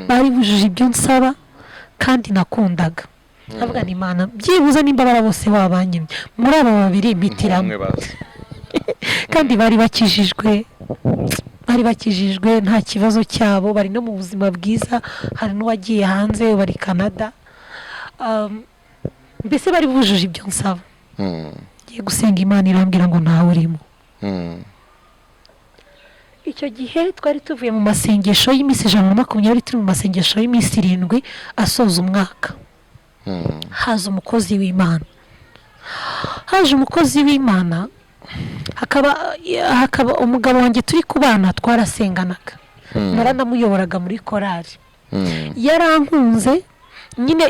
bari bujuje ibyo nsaba kandi nakundaga. Ndavuga ni Imana byibuze n'imbabara bose wabanyimye, muri aba 2 mpitiramo. Kandi bari bakijijwe nta kibazo cyabo, bari no mu buzima bwiza. Hari n'uwagiye hanze, bari Canada. Mbese bari bujuje ibyo nsaba. Ngiye gusenga Imana irambwira ngo ntawe urimo. icyo gihe twari tuvuye mu masengesho y'iminsi 120 turi mu masengesho y'iminsi 7 asoza umwaka. Haje umukozi w'Imana hakaba umugabo wanjye turi kubana twarasenganaga naranamuyoboraga muri korali yarankunze nyine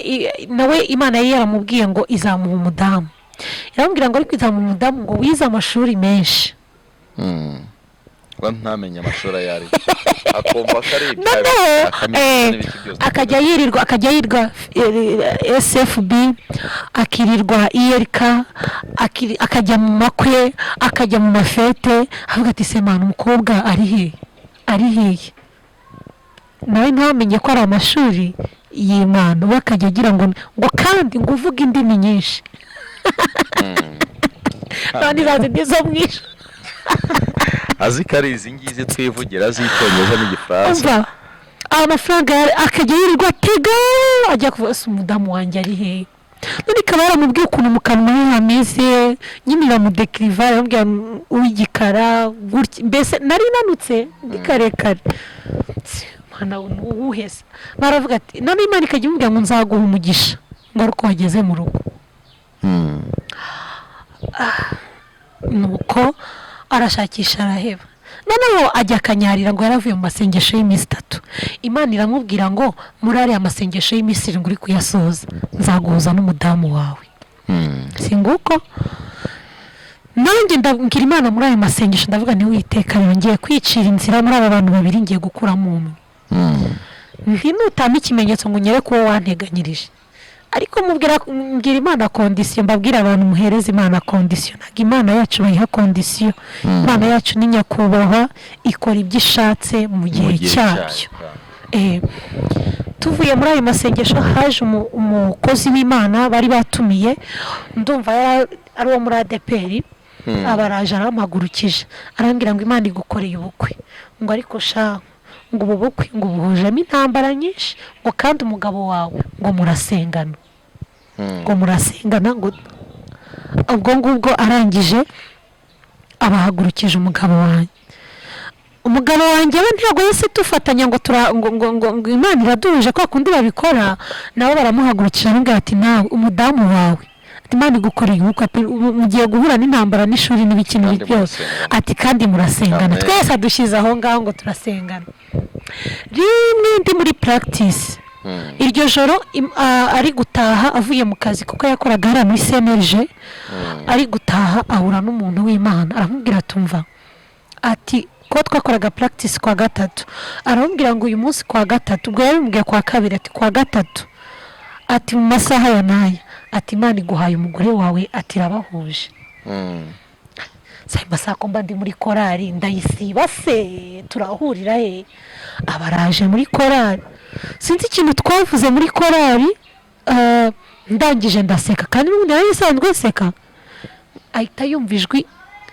nawe Imana yari yaramubwiye ngo izamuha umudamu yaramubwira ngo ariko izamuha umudamu ngo wize amashuri menshi ntamenya amashuri ayari akumva ko ari akajya yirirwa SFB akirirwa IRK akajya mu makwe akajya mu mafete avuga ati se mana umukobwa ari hehe nawe ntamenye ko ari amashuri y'Imana bakajya agira ngo kandi ngo uvuge indimi nyinshi kandi zazi ndizo mwisho azi ko ari izi ngizi twivugira z'icyongereza n'igifaransa amafaranga akajya yirirwa atega ajya kuvuga umudamu wanjye ari hehe none ikaba yaramubwiye ukuntu mu kanwa he hameze nyine iramudekiriva yaramubwira uw'igikara mbese nari nanutse ndi karekare mwana uwuhese baravuga ati none Imana ikajya imubwira ngo nzaguha umugisha ngo ari uko wageze mu rugo nuko arashakisha araheba noneho ajya akanyarira ngo yaravuye mu masengesho y'iminsi 3 Imana iramubwira ngo muri ariya masengesho y'iminsi 7 uri kuyasoza nzaguhuza n'umudamu wawe singuko nanjye ndabwira Imana muri ayo masengesho ndavuga nti Uwiteka yongeye kwicira inzira muri aba bantu babiri ngiye gukuramo umwe ntinutame ikimenyetso ngo nyereke uwo wanteganyirije ariko mbwira Imana kondisiyo mbabwira abantu muhereza Imana kondisiyo ntabwo Imana yacu bayiha kondisiyo Imana yacu ni nyakubahwa ikora ibyo ishatse mu gihe cyabyo tuvuye muri ayo masengesho haje umukozi w'Imana bari batumiye ndumva ari uwo muri ADPR abaraje arampagurukije arambwira ngo Imana igukoreye ubukwe ngo ariko sha ngo ubu bukwe ngo buhujemo intambara nyinshi ngo kandi umugabo wawe ngo murasengana ngo ubwo ngubwo arangije abahagurukije umugabo wanjye we ntabwo yese tufatanya ngo Imana iraduhuje ko kundi babikora nabo baramuhagurukira n'ubwo ati nawe umudamu wawe Imana igukoreye ubukwe mugiye guhura n'intambara n'ishuri n'ibiki byose ati kandi murasengana twese adushyize aho ngaho ngo turasengana rimwe ndi muri practice iryo joro ari gutaha avuye mu kazi kuko yakoraga hariya muri CNLG ari gutaha ahura n'umuntu w'Imana aramubwira atumva ati ko twakoraga practice kwa gatatu aramubwira ngo uyu munsi kwa gatatu ubwo yabimubwiye kwa kabiri ati kwa gatatu ati mu masaha ya naya ati Imana iguhaye umugore wawe ati rabahuje Sayimba sako mba ndi muri korali ndayisiba se turahurira he abaraje muri korali sinzi ikintu twavuze muri korali ndangije ndaseka kandi n'ubundi yari isanzwe nseka ahita yumva ijwi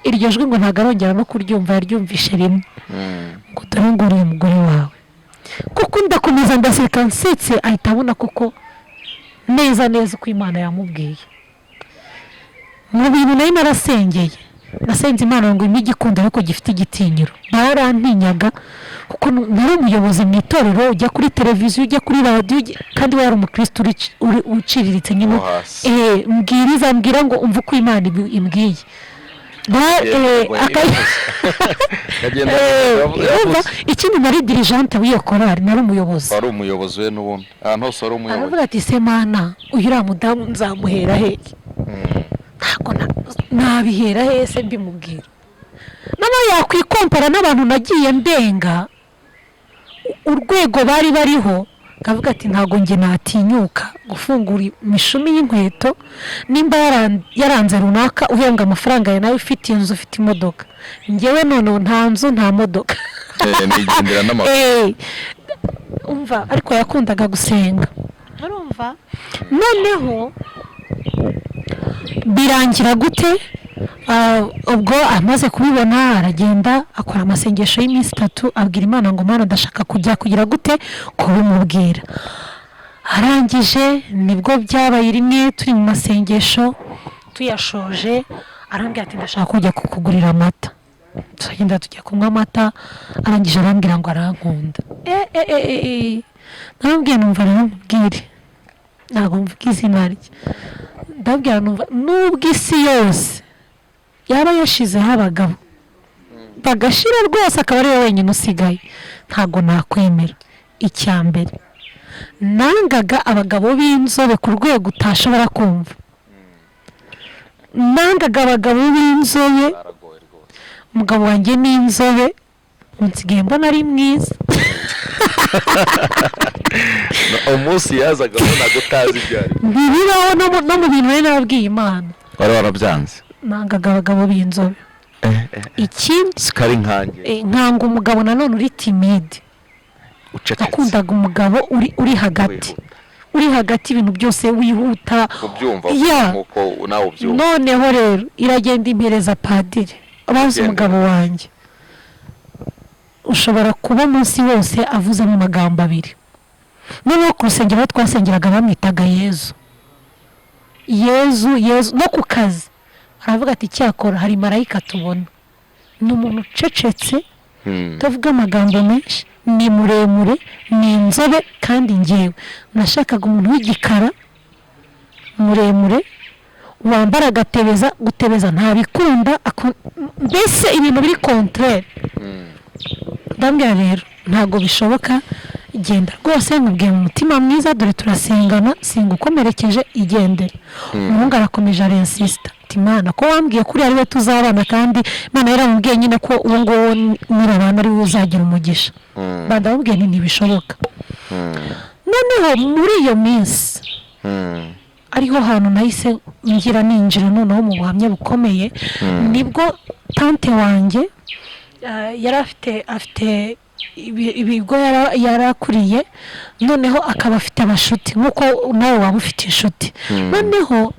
iryo jwi ngo ntabwo arongera no kuryumva yaryumvishe rimwe ngo dore ngo uriya umugore wawe kuko ndakomeza ndaseka nsetse ahita abona kuko neza uko Imana yamubwiye mu bintu nari narasengeye nasenze Imana ngo imigikunda ariko gifite igitinyiro barantinyaga kuko nari umuyobozi mu itorero ujya kuri televiziyo ujya kuri radio kandi we yari umukristo uciriritse nyine mbwira ngo umva uko Imana imbwiye ikindi nari dirigente w'iyo korali nari umuyobozi wari umuyobozi we n'ubundi ahantu hose wari umuyobozi aravuga ati se Mana uriya mudamu nzamuhera hehe ntabwo nabihera hehe se mbimubwira noneho yakwikompara n'abantu nagiye mbenga urwego bari bariho kavuga ati ntago nge natinyuka gufungura imishumi y'inkweto nimba yaranze runaka uhenga amafaranga ya nawe ufite inzu ufite imodoka ngewe none nta nzu nta modoka nigendera n'amaguru umva ariko yakundaga gusenga urumva noneho birangira gute ubwo amaze kubibona aragenda akora amasengesho y'iminsi 3 abwira Imana ngo Mana ndashaka kujya kugira gute kubimubwira arangije nibwo byabaye rimwe turi mu masengesho tuyashoje arambwira ati ndashaka kujya kukugurira amata turagenda tujya kunywa amata arangije arambwira ngo arankunda narambwira numva aramubwire ntabwo mvuga izina rye ndabwira numva nubwo isi yose yaba yashizeho abagabo bagashira rwose akaba ari we wenyine usigaye ntabwo nakwemera. Icya mbere nangaga abagabo b'inzobe ku rwego utashobora kumva, nangaga abagabo b'inzobe. Umugabo wanjye ni inzobe nsigaye mbona ari mwiza. umunsi yazaga abona gutazi ibyari bibaho no mu bintu rero nabwiye Imana wari warabyanze. nangaga abagabo b'inzobe. Ikindi sikari nkanjye nkanga umugabo nanone uri timide, akundaga umugabo uri hagati, uri hagati ibintu byose wihuta ubyumva nkuko nawe ubyumva. noneho rero iragenda impereza padiri abazi umugabo wanjye ushobora kuba munsi wose avuze mu magambo abiri. noneho ku rusengero twasengeraga bamwitaga Yezu no ku kazi aravuga ati cyakora hari marayika tubona, ni umuntu ucecetse utavuga amagambo menshi, ni muremure, ni inzobe, kandi ngewe nashakaga umuntu w'igikara muremure wambara gutebeza ntabikunda, mbese ibintu biri contraire. ndambwira rero ntabwo bishoboka, igenda rwose nkubwiye mu mutima mwiza, dore turasengana singukomerekeje, igendere. umuhungu arakomeje arensista ati Imana ko wambwiye kuri ari we tuzabana, kandi Imana yaramubwiye nyine ko uwo nguwo nyirabana ari we uzagira umugisha. bandamubwiye ntibishoboka. noneho muri iyo minsi ariho hantu nahise ninjira noneho mu buhamya bukomeye. nibwo tante wanjye yari afite ibigo yarakuriye, noneho akaba afite abashuti nk'uko nawe waba ufite inshuti. noneho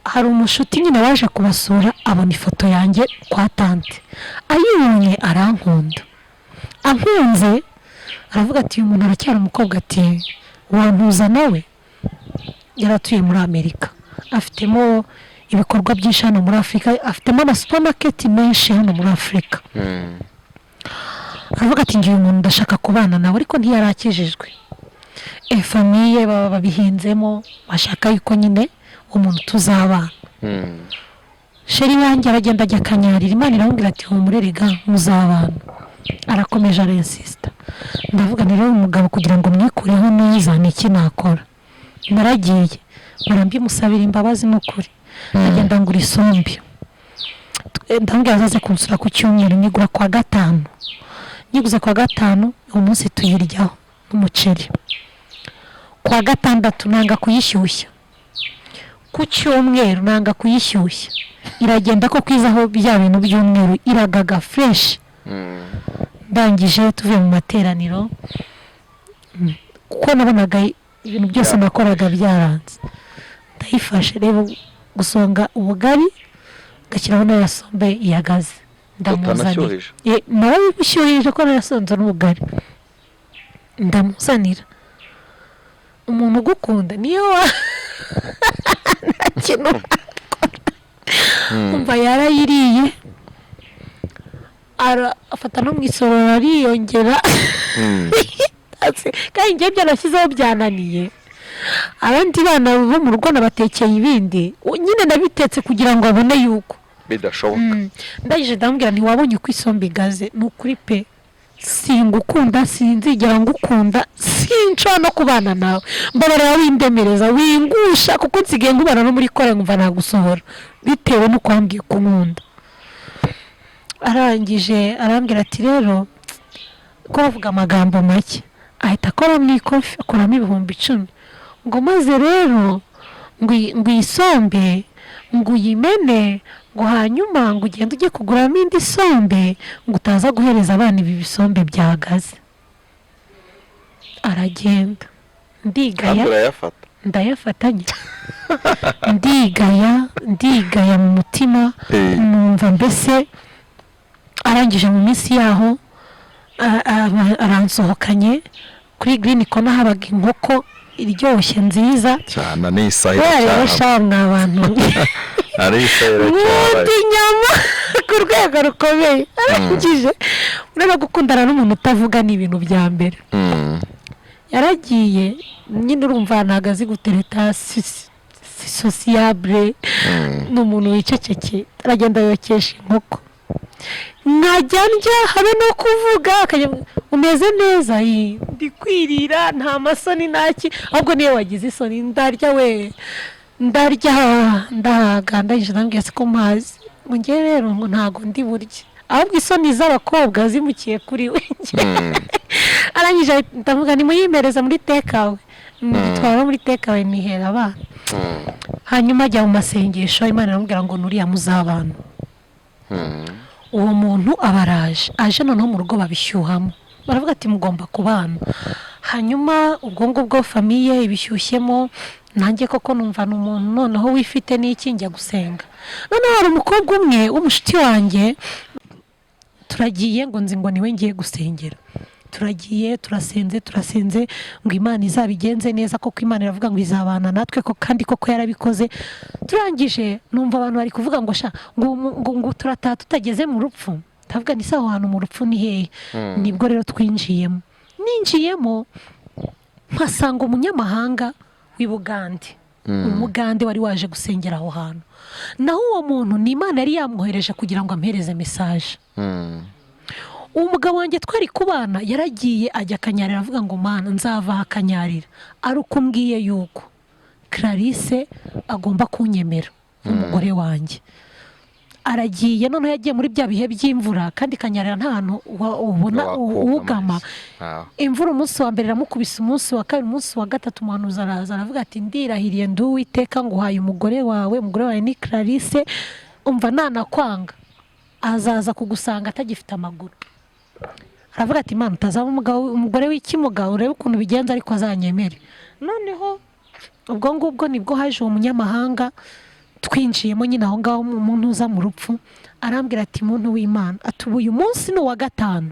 hari umushuti nyine waje kubasura abona ifoto yanjye kwa tante, ayibonye arankunda, ankunze aravuga ati uyu muntu aracyari umukobwa, ati wantuza nawe. yaratuye muri Amerika, afitemo ibikorwa byinshi hano muri Afurika, afitemo ama supermarket menshi hano muri Afurika. aravuga ati ngiye umuntu ndashaka kubana nawe, ariko ntiyarakijijwe. Famiye baba babihinzemo bashaka yuko nyine umuntu tuzabana. sheri wanjye aragenda ajya kanyarira, Imana iramubwira ati humurerega muzabana. arakomeje arensista. ndavuga rero umugabo kugira ngo mwikureho neza niki nakora. naragiye murambimusabira imbabazi n'ukuri, agenda ngura isombe. ndambwira azaze kunsura ku cyumweru, nigura kwa gatanu. nyiguze kwa gatanu umunsi tuyiryaho n'umuceri. kwa gatandatu nanga kuyishyushya, ku cyumweru nanga kuyishyushya, iragenda ko kwizaho bya bintu by'umweru iragaga fresh. ndangije tuvuye mu materaniro, kuko nabonaga ibintu byose nakoraga byaranze, ndayifashe rero gusonga ubugari gashyiraho n'ayasombe ihagaze, ndamuzanira. nawe bishyuhije ko narasonze n'ubugari, ndamuzanira. umuntu ugukunda niyo nta kintu umva yarayiriye, afata no mu isororo ariyongera. kandi njye byanashyizeho byananiye. abandi bana bo mu rugo nabatekeye ibindi, nyine nabitetse kugira ngo abone yuko bidashoboka. ndagije ndambwira ntiwabonye uko isombe igaze, ni ukuri pe singukunda, sinzigera ngukunda, sinshobora no kubana nawe, mbabarira windemereza wingusha, kuko nsigaye ngubana no muri kore nkumva nagusohora bitewe n'uko wambwiye ko nkunda. arangije arambwira ati rero ko bavuga amagambo make, ahita akoramo ikofi akuramo 10,000 ngo maze rero ngo isombe ngo uyimene, ngo hanyuma ngo ugende ujye kuguramo indi sombe, ngo utaza guhereza abana ibi bisombe byahagaze. aragenda, ndigaya ndayafatanya, ndigaya mu mutima, numva mbese arangije mu minsi yaho aransohokanye kuri Green Corner, habaga inkoko iryoshye nziza cyane, n'isahira cyane abantu ari isahira cyane, inyama ku rwego rukomeye arangije ureba gukundana n'umuntu utavuga ni ibintu bya mbere yaragiye nyine urumva ntabwo azi gutereta sosiyabure ni umuntu wicecekeye aragenda yokesha inkoko nkajya ndya habe no kuvuga umeze neza ndi kwirira nta masoni ntaki ahubwo niyo wagize isoni ndarya we ndahaga ndangije ndambwira ko mazi ngewe rero ngo ntabwo ndi burye ahubwo isoni z'abakobwa zimukiye kuri we arangije ndavuga nimuyimereza muri tekawe twaba muri tekawe nihera abana hanyuma ajya mu masengesho Imana iramubwira ngo nuriya muzabana uwo muntu abaraje aje noneho mu rugo babishyuhamo baravuga ati mugomba kubana hanyuma ubwo ngubwo famiye ibishyushyemo nanjye koko numva n'umuntu noneho wifite n'iki njya gusenga noneho hari umukobwa umwe w'umushuti wanjye turagiye ngo nzi ngo niwe ngiye gusengera turagiye turasenze ngo Imana izabigenze neza koko Imana iravuga ngo izabana natwe ko kandi koko yarabikoze turangije numva abantu bari kuvuga ngo sha ngo turataha tutageze mu rupfu tavuga ni saho hantu mu rupfu ni hehe nibwo rero ninjiyemo mpasanga umunyamahanga w'i Bugande umugande wari waje gusengera aho hantu naho uwo muntu ni Imana yari yamwohereje kugira ngo ampereze message umugabo wanjye twari kubana yaragiye ajya akanyarira avuga ngo mana nzava akanyarira ari uko mbwiye yuko Clarisse agomba kunyemera umugore wanjye aragiye noneho yagiye muri bya bihe by'imvura kandi kanyarira nta hantu ubona ugama imvura umunsi wa mbere iramukubise umunsi wa kabiri umunsi wa gatatu umuhanuzi araza aravuga ati ndirahiriye ndi Uwiteka ngo uhaye umugore wawe ni Clarisse umva nanakwanga azaza kugusanga atagifite amaguru aravuga ati Imana utazaba umugore w'ikimuga urebe ukuntu bigenza ariko azanyemere noneho ubwo ngubwo nibwo haje uwo munyamahanga twinjiyemo nyine aho ngaho umuntu uza mu rupfu arambwira ati muntu w'Imana atubu uyu munsi ni uwa gatanu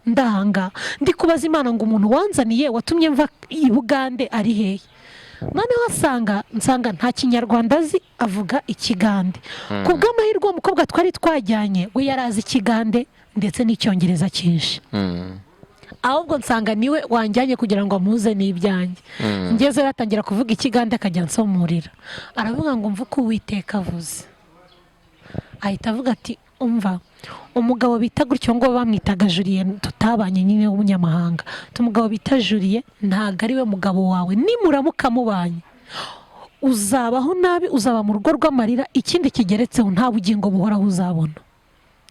ndahanga ndi kubaza Imana ngo umuntu wanzaniye watumye mva i Bugande ari hehe noneho nsanga nta kinyarwanda azi avuga ikigande ku bw'amahirwe umukobwa twari twajyanye we yarazi ikigande ndetse n'icyongereza cyinshi ahubwo nsanga niwe wanjyanye kugira ngo amuze n'ibyanjye ngeze ratangira kuvuga ikigande akajya nsomurira aravuga ngo mvuke Uwiteka avuze ahita avuga ati umva umugabo bita gutyo ngo bamwitaga Julien tutabanye nyine w'umunyamahanga umugabo bita Julien ntago ari we mugabo wawe nimuramuka mubanye uzabaho nabi uzaba mu rugo rw'amarira ikindi kigeretseho nta bugingo buhoraho uzabona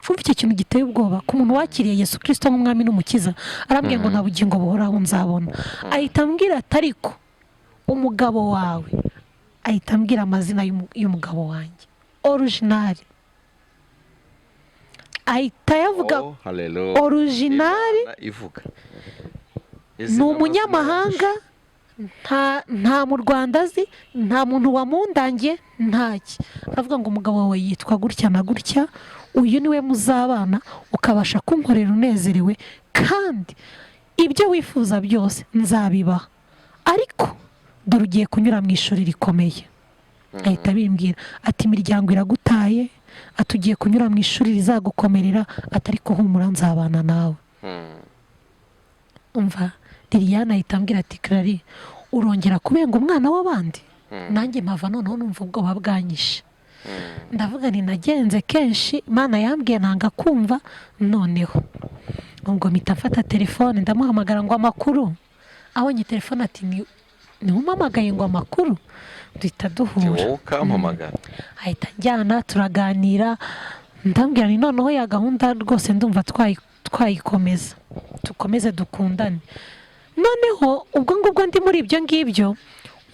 kumva icyo kintu giteye ubwoba ku muntu wakiriye Yesu Kristo nk'umwami n'umukiza arambwiye ngo nta bugingo buhoraho nzabona ahita ambwira ati ariko umugabo wawe ahita ambwira amazina y'umugabo wanjye originali ahita yavuga originali ni umunyamahanga nta mu Rwanda azi nta muntu wamundangiye ntaki aravuga ngo umugabo wawe yitwa gutya na gutya uyu niwe muzabana ukabasha kunkorera unezerewe kandi ibyo wifuza byose nzabibaha ariko dore ugiye kunyura mu ishuri rikomeye ahita bimbwira ati imiryango iragutaye atugiye kunyura mu ishuri rizagukomerera atari kuhumura nzabana nawe umva Liliane ahita ambwira ati Clary urongera kubenga umwana w'abandi nanjye mpava noneho numva ubwoba bwanyishe ndavuga ni nagenze kenshi Imana yambwiye nanga kumva noneho ngo mpita mfata telefone ndamuhamagara ngo amakuru abonye telefone ati ni umamagaye ngo amakuru duhita duhura ahita njyana turaganira ndambwira ni noneho ya gahunda rwose ndumva twayikomeza dukomeze dukundane noneho ubwo ngubwo ndi muri ibyo ngibyo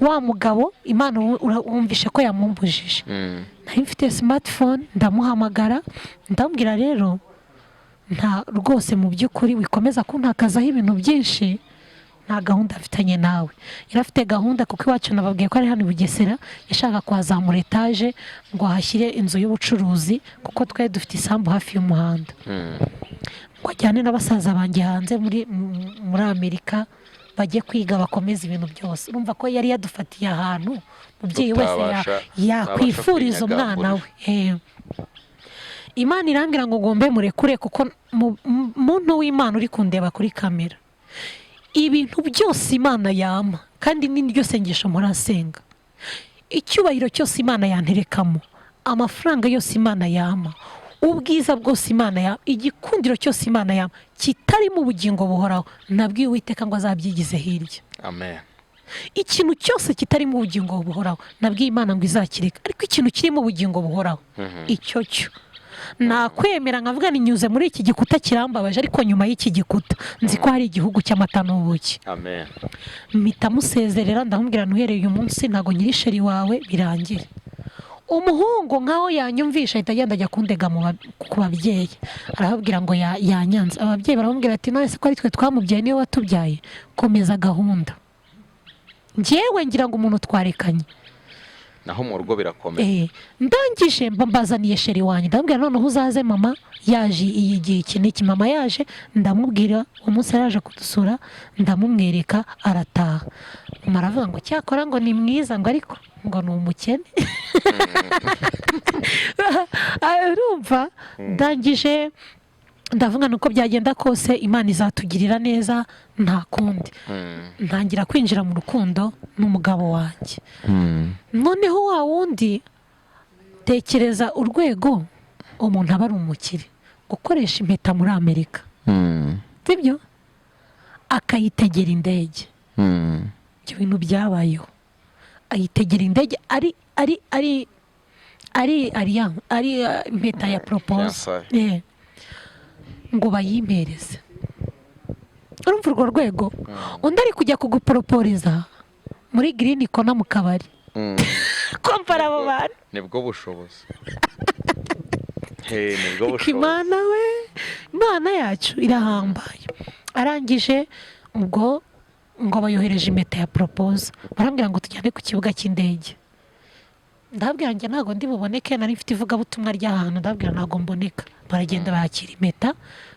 wa mugabo Imana wumvishe ko yamumbujije nari mfite smartphone ndamuhamagara ndambwira rero nta rwose mu by'ukuri wikomeza kuntakazaho ibintu byinshi nta gahunda afitanye nawe yari afite gahunda kuko iwacu nababwiye ko ari hano i Bugesera yashaka kuhazamura etaje ngo ahashyire inzu y'ubucuruzi kuko twari dufite isambu hafi y'umuhanda ngo ajyane n'abasaza banjye hanze muri Amerika bajye kwiga bakomeza ibintu byose urumva ko yari yadufatiye ahantu umubyeyi wese yakwifuriza umwana we imana irambwira ngo ngombe murekure kuko muntu w'imana uri kundeba kuri kamera, ibintu byose imana yama kandi n'iryo sengesho murasenga, icyubahiro cyose imana yanterekamo, amafaranga yose imana yama, ubwiza bwose imana yama, igikundiro cyose imana yama kitari mu bugingo buhoraho, nabwiye Uwiteka ngo azabyigize hirya. Amen. Ikintu cyose kitari mu bugingo buhoraho nabwiye imana ngo izakireka, ariko ikintu kiri mu bugingo buhoraho icyo cyo nakwemera nkavuga ninyuze muri iki gikuta kirambabaje, ariko nyuma y'iki gikuta nzi ko hari igihugu cy'amata n'ubuki. Amen. Mpita musezerera ndamubwira ntuhereye uyu munsi ntago nyiri sheri wawe birangire. Umuhungu nkaho yanyumvisha ahita agenda ajya kundega ku babyeyi, arababwira ngo yanyanze. Ababyeyi baramubwira ati none se ko ari twe twamubyaye niwe watubyaye, komeza gahunda. Njyewe ngira ngo umuntu twarekanye naho mu rugo birakomeye. Ndangije mbazaniye sheri wanjye ndamubwira noneho uzaze mama yaje iyi gihe iki n'iki. Mama yaje ndamubwira umunsi yaraje kudusura ndamumwereka arataha. Mama aravuga ngo cyakora ngo ni mwiza ngo ariko ngo ni umukene. Urumva ndangije ndavuga nuko byagenda kose imana izatugirira neza nta kundi. Ntangira kwinjira mu rukundo n'umugabo wanjye. Noneho wa wundi tekereza urwego umuntu aba ari umukire gukoresha impeta muri Amerika, sibyo, akayitegera indege. Ibyo bintu byabayeho, ayitegera indege ari impeta ya propose ngo bayimpereze. Urumva urwo rwego, undi ari kujya kuguporoporiza muri Green Corner mu kabari. Kompara abo bantu nibwo bushobozi. Nibwo bushobozi. Imana we, Imana yacu irahambaye. Arangije ubwo ngo bayohereje impeta ya propose, barambwira ngo tujyane ku kibuga cy'indege. Ndabwira njye ntago ndi buboneke, nari mfite ivugabutumwa ry'ahantu, ndabwira ntago mboneka. Baragenda bakira impeta,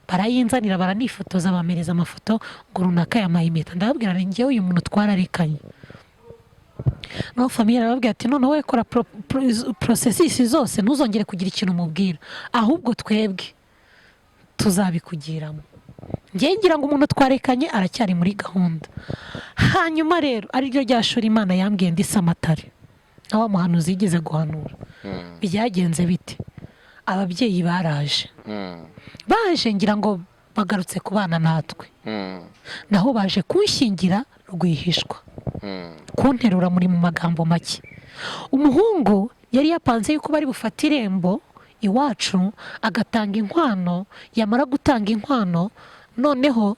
barayinzanira, baranifotoza, bamereza amafoto ngo runaka yamaye impeta. Ndabwira njyewe uyu muntu twararekanye. No famille arababwira ati none wowe kora processes zose ntuzongere kugira ikintu umubwira, ahubwo twebwe tuzabikugiramo. Njye ngira ngo umuntu twarekanye aracyari muri gahunda. Hanyuma rero ari ryo ryashura Imana yambwiye ndi Samatare, aho muhanuzi yigeze guhanura. Byagenze bite? Ababyeyi baraje, baje ngira ngo bagarutse kubana natwe, naho baje kunshingira rwihishwa, kunterura muri mu magambo make. Umuhungu yari yapanze yuko bari bufate irembo iwacu agatanga inkwano, yamara gutanga inkwano noneho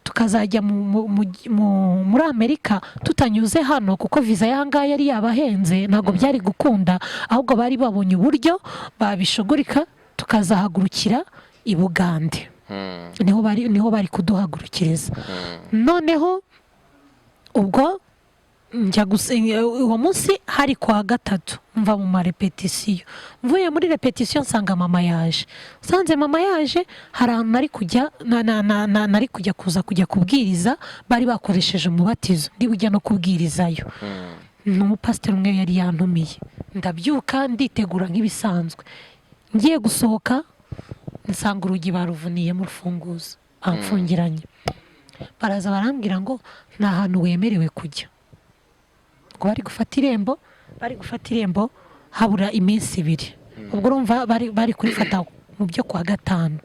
tukazajya muri Amerika tutanyuze hano kuko visa y'ahangaha yari yabahenze, ntabwo byari gukunda, ahubwo bari babonye uburyo babishogorika tukazahagurukira i Bugande. Niho bari kuduhagurukiriza. Noneho ubwo njya uwo munsi hari kwa gatatu mva mu marepetisiyo. Mvuye muri repetisiyo nsanga mama yaje. Nsanze mama yaje hari ahantu nari kujya kujya kubwiriza, bari bakoresheje umubatizo ndi bujya no kubwirizayo. N'umupasiteri umwe yari yantumiye, ndabyuka nditegura nk'ibisanzwe. Ngiye gusohoka nsanga urugi baruvuniyemo urufunguzo, bamfungiranye. Baraza barambwira ngo nta hantu wemerewe kujya, ngo bari gufata irembo habura iminsi 2. Ubwo urumva bari kurifata mu byo kwa gatanu.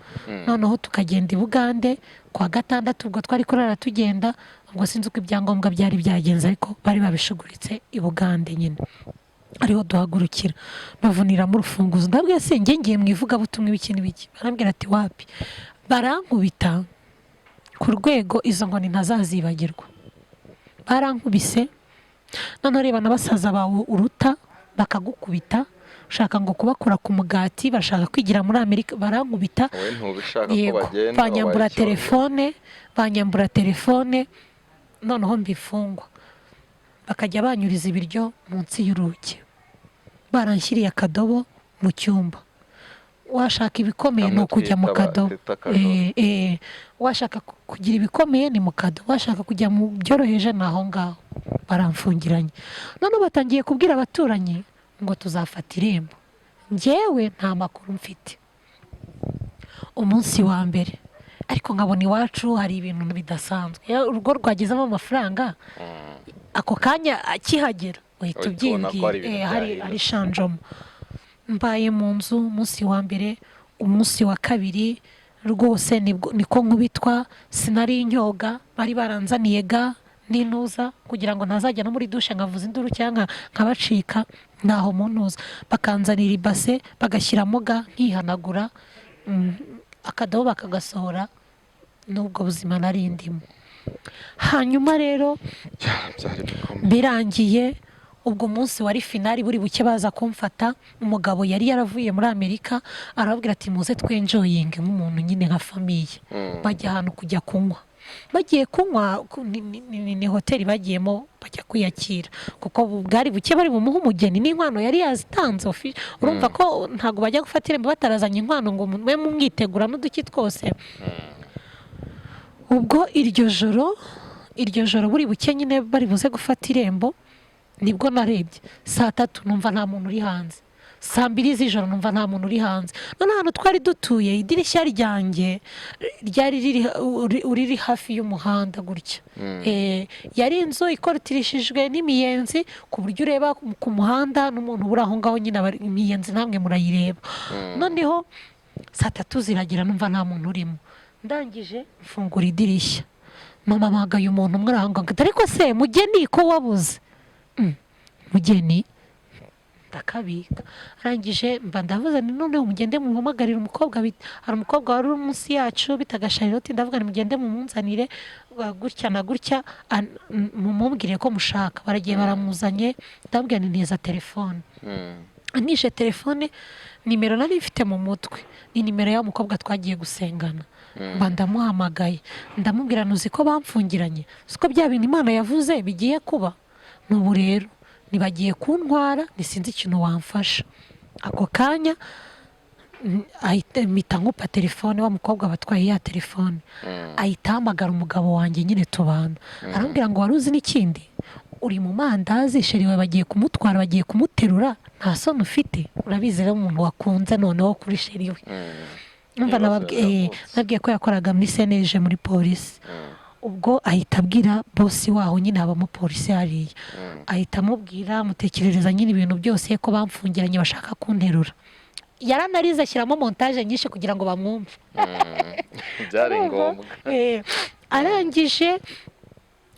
Noneho tukagenda i Bugande kwa gatandatu, ubwo twari kurara tugenda, ubwo sinzi uko ibyangombwa byari byagenze, ariko bari babishuguritse i Bugande nyine ariho duhagurukira, bavuniramo urufunguzo. Ndabwiye se ngiye mu ivugabutumwa ibiki n'ibiki, barambwira ati wapi. Barankubita ku rwego izo nkoni ntazazibagirwa. Barankubise, noneho reba na basaza bawe uruta bakagukubita, ushaka ngo kubakura ku mugati, bashaka kwigira muri Amerika, barankubita. Banyambura telefone, noneho mbifungwa, bakajya banyuriza ibiryo munsi y'urugi, baranshyiriye akadobo mu cyumba. Washaka ibikomeye ni ukujya mu kadobo, washaka kugira ibikomeye ni mu kadobo, washaka kujya mu byoroheje ni aho ngaho. Baramfungiranye. Noneho batangiye kubwira abaturanyi ngo tuzafata irembo. Njyewe nta makuru mfite, umunsi wa mbere ariko nkabona iwacu hari ibintu bidasanzwe urugo rwagezemo amafaranga ako kanya akihagera uhita ubyibwira hari shanjamo mbaye mu nzu umunsi wa mbere umunsi wa kabiri rwose niko nkubitwa sinari inyoga bari baranzaniye ga n'intuza kugira ngo ntazajya no muri dushe nkavuza induru cyangwa nkabacika ntaho mu ntuza bakanzanira ibase bagashyiramo ga nkihanagura akadobo bakagasohora n'ubwo buzima nari ndimo hanyuma rero birangiye ubwo munsi wari finali buri buke baza kumfata umugabo yari yaravuye muri Amerika arababwira ati muze twenjoyinge nk'umuntu nyine nka famiye bajya ahantu kujya kunywa bagiye kunywa ni hoteli bagiyemo bajya kwiyakira kuko bwari buke bari bumuhe umugeni n'inkwano yari yazitanze urumva ko ntabwo bajya gufata irembo batarazanye inkwano ngo mwe mumwitegura n'uduki twose ubwo iryo joro buri buke nyine bari buze gufata irembo nibwo narebye 3:00 numva nta muntu uri hanze 2:00 z'ijoro numva nta muntu uri hanze none ahantu twari dutuye idirishya ryanjye ryari riri hafi y'umuhanda gutya yari inzu ikorotirishijwe n'imiyenzi ku buryo ureba ku muhanda n'umuntu uri aho ngaho nyine imiyenzi namwe murayireba noneho 3:00 ziragira numva nta muntu urimo ndangije mfungura idirishya mama mpagaye umuntu umwe arahanga ariko se mugeni ko wabuze mugeni ndakabika arangije mba ndavuze ni noneho mugende muhamagarire umukobwa hari umukobwa wari uri munsi yacu bitaga Charlotte ndavuga ni mugende mumunzanire gutya na gutya mumubwire ko mushaka baragiye baramuzanye ndabwira ni neza telefone anishe telefone nimero nari mfite mu mutwe ni nimero ya mukobwa twagiye gusengana mba ndamuhamagaye ndamubwira nuzi ko bamfungiranye siko bya bintu Imana yavuze bigiye kuba n'ubu rero nibagiye kuntwara nisinzi ikintu wamfasha ako kanya ahita nkupa telefone wa mukobwa batwaye ya telefone ahita ahamagara umugabo wanjye nyine tubana arambwira ngo wari uzi n'ikindi uri mu mandazi sheri we bagiye kumutwara bagiye kumuterura nta soni ufite urabizi rero umuntu wakunze noneho kuri sheri we numva nabwiye ko yakoraga muri seneje muri polisi ubwo ahita abwira bosi waho nyine habamo polisi hariya ahita amubwira mutekerereza nyine ibintu byose ko bamfungiranye bashaka kunterura yaranarize ashyiramo montage nyinshi kugira ngo bamwumve byari ngombwa arangije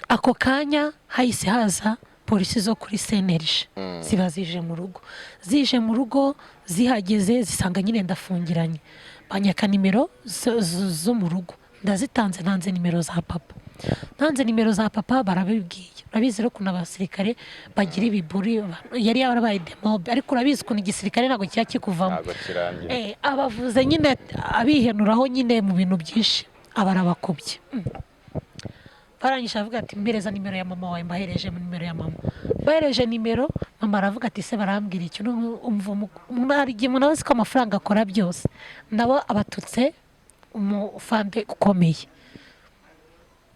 ako kanya hahise haza polisi zo kuri senerije ziba zije mu rugo zihageze zisanga nyine ndafungiranye banyaka nimero zo mu rugo ndazitanze ntanze nimero za papa barabibwiye urabizi rero ukuntu abasirikare bagira ibiburi yari yarabaye demobe ariko urabizi ukuntu igisirikare ntabwo kiba kikuvamo abavuze nyine abihenuraho nyine mu bintu byinshi aba arabakubye barangije avuga ati mpereza nimero ya mama wawe mbahereje nimero ya mama bahereje nimero mama aravuga ati se barambwira iki umuntu hari igihe umuntu azi ko amafaranga akora byose nabo abatutse umufande ukomeye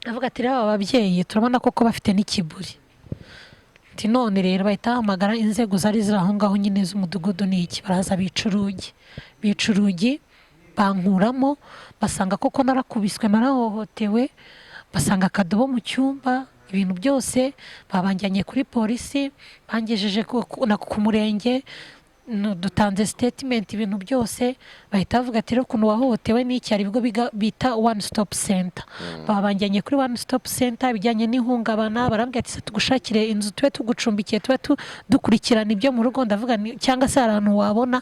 avuga ati rero ababyeyi turabona koko bafite n'ikiburi ati none rero bahita bahamagara inzego zari ziri aho ngaho nyine z'umudugudu n'iki baraza bica urugi bankuramo basanga koko narakubiswe narahohotewe basanga akadobo mu cyumba ibintu byose babanjyanye kuri polisi bangejeje ku murenge dutanze statement ibintu byose bahita bavuga ati rero ukuntu wahohotewe n'iki hari ibigo bita one stop center babanjyanye kuri one stop center bijyanye n'ihungabana barambwira ati tugushakire inzu tube tugucumbikiye tube dukurikirana ibyo mu rugo ndavuga cyangwa se ahantu wabona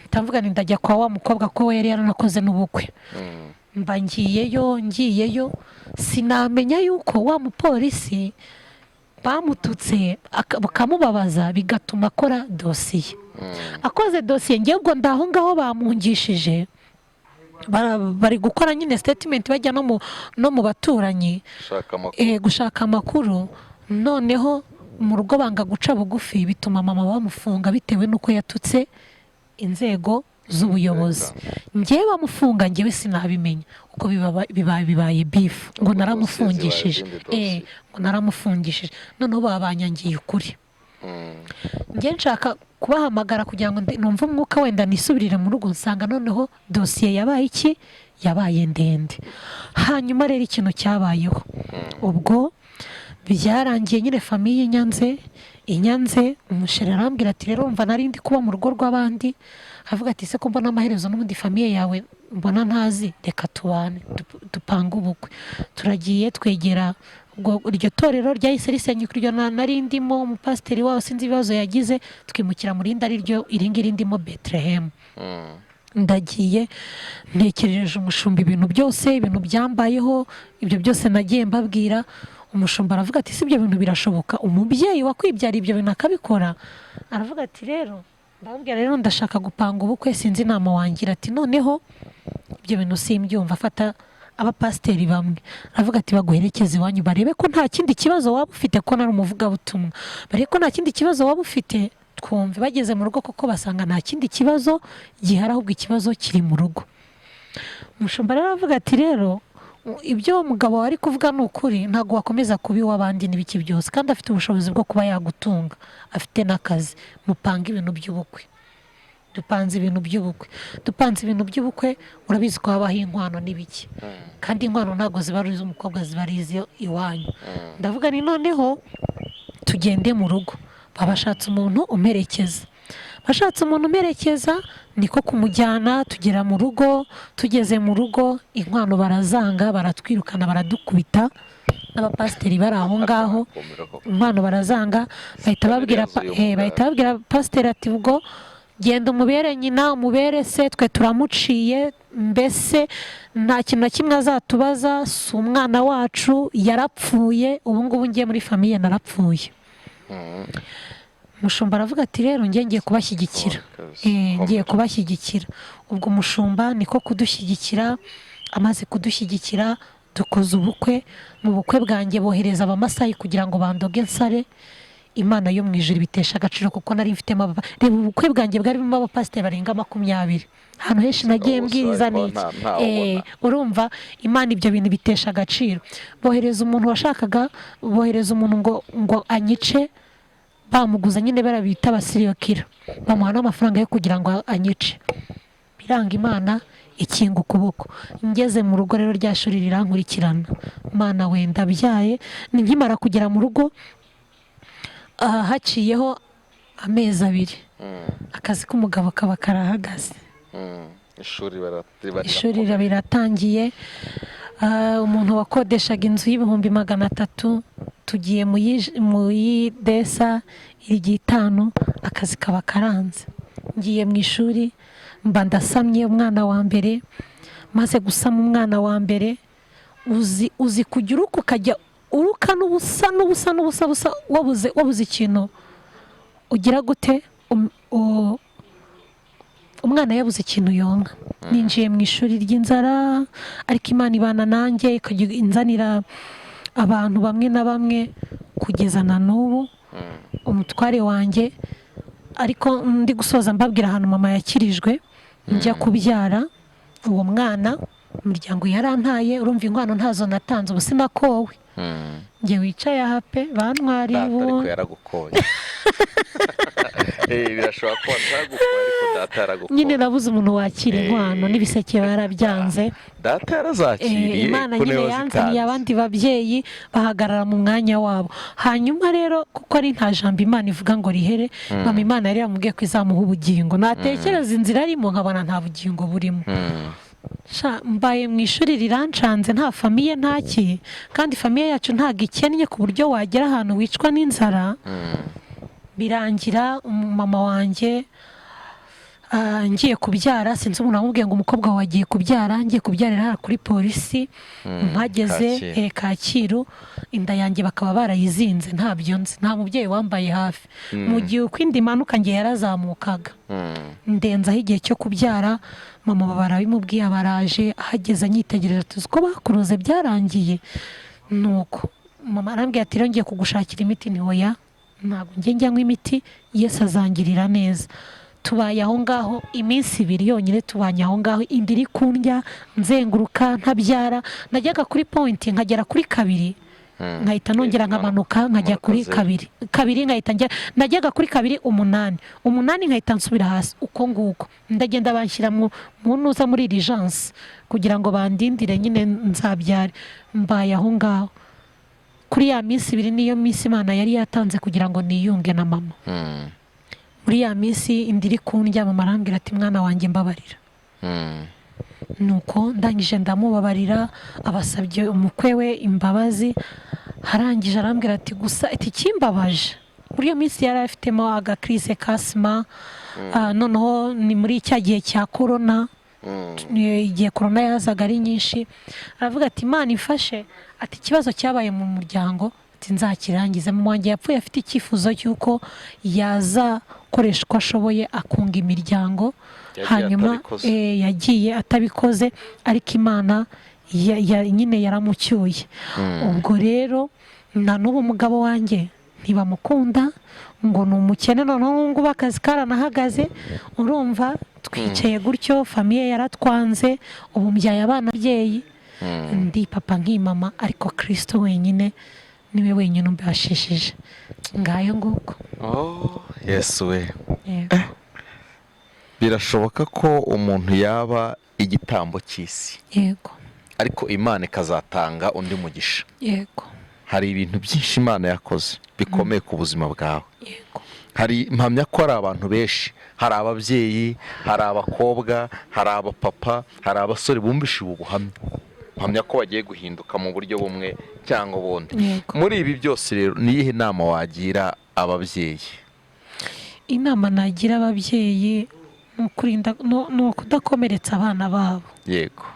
ndavuga ni ndajya kwa wa mukobwa ko we yari yaranakoze n'ubukwe mba ngiyeyo sinamenya yuko wa mupolisi bamututse bakamubabaza bigatuma akora dosiye akoze dosiye ngewe ubwo ndaho ngaho bamungishije bari gukora nyine statement bajya no mu baturanyi gushaka amakuru noneho mu rugo banga guca bugufi bituma mama bamufunga bitewe n'uko yatutse inzego z'ubuyobozi ngewe bamufunga ngewe sinabimenya uko bibaye bifu ngo naramufungishije ngo naramufungishije noneho babanyangiye ukuri njye nshaka kubahamagara kugira ngo numve umwuka wenda nisubirire mu rugo, nsanga noneho dosiye yabaye iki, yabaye ndende. Hanyuma rero ikintu cyabayeho ubwo byarangiye nyine famiye inyanze umusheri arambwira ati rero umva nari ndi kuba mu rugo rw'abandi, avuga ati se ko mbona amaherezo n'ubundi famiye yawe mbona ntazi, reka tubane dupanga ubukwe. Turagiye twegera iryo torero ryahise risenyuka, iryo nari ndimo, umupasiteri wabo sinzi ibibazo yagize, twimukira mu rindi ari ryo iringiri ndimo Bethlehem. Ndagiye ntekereje umushumba ibintu byose, ibintu byambayeho, ibyo byose nagiye mbabwira. Umushumba aravuga ati si ibyo bintu birashoboka, umubyeyi wakwibyara ibyo bintu akabikora? Aravuga ati rero ndababwira rero ndashaka gupanga ubukwe, sinzi inama wangira. Ati noneho ibyo bintu simbyumva, afata abapasiteri bamwe aravuga ati baguherekeze iwanyu barebe ko nta kindi kibazo waba ufite, ko nari umuvugabutumwa, barebe ko nta kindi kibazo waba ufite twumve. Bageze mu rugo koko basanga nta kindi kibazo gihari, ahubwo ikibazo kiri mu rugo. Umushumba rero aravuga ati rero ibyo umugabo wari kuvuga ni ukuri, ntabwo wakomeza kuba iw'abandi n'ibiki byose, kandi afite ubushobozi bwo kuba yagutunga, afite n'akazi. Mupanga ibintu by'ubukwe. Dupanze ibintu by'ubukwe, urabizi ko habaho inkwano n'ibiki, kandi inkwano ntabwo ziba ari iz'umukobwa, ziba ari iz'iwanyu. Ndavuga ni noneho tugende mu rugo. Babashatse umuntu umperekeza, bashatse umuntu umperekeza, niko kumujyana tugera mu rugo. Tugeze mu rugo inkwano barazanga, baratwirukana, baradukubita, n'abapasiteri bari aho ngaho. Inkwano barazanga, bahita babwira pasiteri ati ubwo genda umubere nyina, umubere se, twe turamuciye, mbese nta kintu na kimwe azatubaza, si umwana wacu, yarapfuye, ubu ngubu ngiye muri famiye narapfuye. Umushumba aravuga ati rero ngiye kubashyigikira, ngiye kubashyigikira. Ubwo umushumba niko kudushyigikira, amaze kudushyigikira dukoze ubukwe. Mu bukwe bwanjye bohereza abamasayi kugira ngo bandoge nsare. Imana yo mu ijuru bitesha agaciro, kuko nari mfitemo reba ubukwe bwanjye bwari burimo abapasiteri barenga 20. Ahantu henshi nagiye mbwiriza n'iki, urumva Imana ibyo bintu bitesha agaciro. Bohereza umuntu washakaga, bohereza umuntu ngo anyice, bamuguza nyine barabita abasiriyokira, bamuha n'amafaranga yo kugira ngo anyice. Biranga Imana ikinga ukuboko. Ngeze mu rugo rero rya shuri rirankurikirana, Mana wenda byaye. Nkimara kugera mu rugo haciyeho amezi 2, akazi k'umugabo kaba karahagaze. Ishuri biratangiye. Umuntu wakodeshaga inzu y'ibihumbi 300, tugiye mu y'idesa iri 5, akazi kaba karanze. Ngiye mu ishuri mba ndasamye umwana wa mbere. Maze gusama umwana wa mbere, uzi kujya uruka ukajya uruka n'ubusa wabuze ikintu ugira gute. Umwana yabuze ikintu yonka. Ninjiye mu ishuri ry'inzara, ariko Imana ibana nanjye, ikajya inzanira abantu bamwe na bamwe kugeza na n'ubu. Umutware wanjye, ariko ndi gusoza mbabwira ahantu mama yakirijwe njya kubyara uwo mwana, umuryango yarantaye. Urumva inkwano ntazo natanze, ubu sinakowe. Njye wicaye aha pe bantwari ubu. Ariko yaragukoye. Birashobora ko ataragukoye, ariko data yaragukoye. Nyine nabuze umuntu wakira inkwano, n'ibiseke barabyanze. Data yarazakiriye. Imana nyine yanzaniye abandi babyeyi bahagarara mu mwanya wabo. Hanyuma rero kuko ari nta jambo Imana ivuga ngo rihere, mama Imana yari yamubwiye ko izamuha ubugingo. Natekereza inzira arimo nkabona nta bugingo burimo. Mbaye mu ishuri rirancanze, nta famiye ntaki, kandi famiye yacu ntago ikennye ku buryo wagera ahantu wicwa n'inzara. Birangira mama wanjye ngiye kubyara, sinzi umuntu amubwiye ngo umukobwa wawe agiye kubyara. Ngiye kubyarira kuri polisi, mpageze Kacyiru, inda yanjye bakaba barayizinze, ntabyo nzi, nta mubyeyi wambaye hafi. Mu gihe uko indi manuka ngiye yarazamukaga, ndenzaho igihe cyo kubyara. Mama barabimubwiye, baraje, ahageze anyitegereza, tuzi ko bakuruze byarangiye. Nuko mama arambwira ati rero ngiye kugushakira imiti. Ni oya, ntabwo njya nywa imiti, Yesu azangirira neza. Tubaye aho ngaho iminsi 2 yonyine, tubanye aho ngaho, inda iri kundya, nzenguruka ntabyara. Najyaga kuri point nkagera kuri 2, nkahita nongera nkamanuka nkajya kuri kabiri nkahita najyaga kuri 2 8 nkahita nsubira hasi uko nguko ndagenda banshyira mu ntuza muri urgence kugira ngo bandindire nyine nzabyare mbaye aho ngaho kuri ya minsi 2 niyo minsi Imana yari yatanze kugira ngo niyunge na mama. Muri ya minsi indiri kundya mama arambwira ati mwana wanjye mbabarira. Nuko ndangije ndamubabarira abasabye umukwe we imbabazi harangije arambwira ati gusa ati kimbabaje muri iyo minsi yari afitemo agakrise kasma noneho ni muri cya gihe cya corona igihe corona yazaga ari nyinshi aravuga ati Imana ifashe ati ikibazo cyabaye mu muryango ati nzakirangiza mu wanjye yapfuye afite icyifuzo cy'uko yaza koreshwa ashoboye akunga imiryango hanyuma yagiye atabikoze ariko Imana nyine yaramucyuye. Ubwo rero na n'ubu umugabo wanjye ntibamukunda ngo ni umukene noneho ngo bakazi karanahagaze urumva twicaye gutyo famiye yaratwanze ubu mbyaye abana abyeyi ndi papa nk'imama ariko Kristo wenyine niwe wenyine umbashishije ngayo nguko. Yesu we birashoboka ko umuntu yaba igitambo cy'isi yego ariko Imana ikazatanga undi mugisha. Yego hari ibintu byinshi Imana yakoze bikomeye ku buzima bwawe. Yego hari mpamya ko ari abantu benshi hari ababyeyi hari abakobwa hari abapapa hari abasore bumvishe ubu buhamya mpamya ko bagiye guhinduka mu buryo bumwe cyangwa ubundi. Muri ibi byose rero ni iyihe nama wagira ababyeyi? Inama nagira ababyeyi ni ukudakomeretsa abana babo. Yego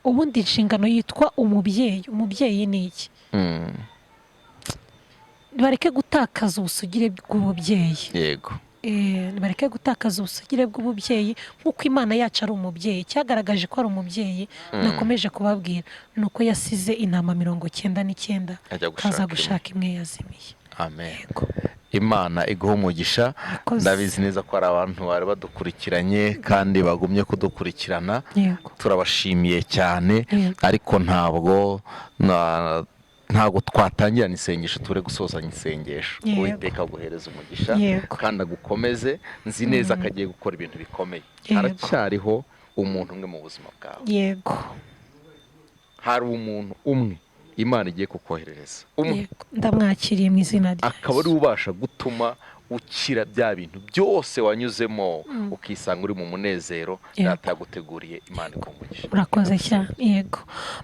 ubundi inshingano yitwa umubyeyi ni iki? Bareke gutakaza ubusugire bw'ububyeyi. Yego bareke gutakaza ubusugire bw'ububyeyi nk'uko Imana yacu ari umubyeyi cyagaragaje ko ari umubyeyi nakomeje kubabwira nuko yasize intama 99 kaza gushaka imwe yazimiye. Amen. Imana iguha umugisha. Ndabizi neza ko ari abantu bari badukurikiranye kandi bagumye kudukurikirana. Turabashimiye cyane ariko ntabwo twatangirana isengesho ture gusozanya isengesho. Uwiteka guhereza umugisha kandi agukomeze nzi neza ko agiye gukora ibintu bikomeye. Haracyariho umuntu umwe mu buzima bwawe. Yego hari umuntu umwe Imana igiye kukoherereza ndamwakiriye mu izina rye akaba ari ubasha gutuma ukira bya bintu byose wanyuzemo ukisanga uri mu munezero yataguteguriye. Imana ikumugisha. Urakoze cyane. Yego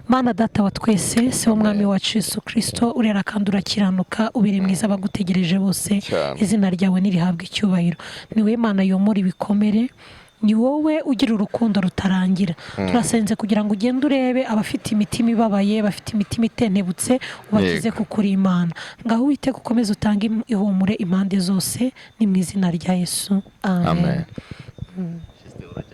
Mana data wa twese se umwami wacu Yesu Kristo urera kandi urakiranuka ubiri mwiza abagutegereje bose izina ryawe nirihabwe icyubahiro. Niwe Imana yomora ibikomere ni wowe ugira urukundo rutarangira. Turasenze kugira ngo ugende urebe abafite imitima ibabaye bafite imitima itentebutse ubakize kukuri Imana ngaho Uwiteka ukomeze utange ihumure impande zose ni mu izina rya Yesu. Amen.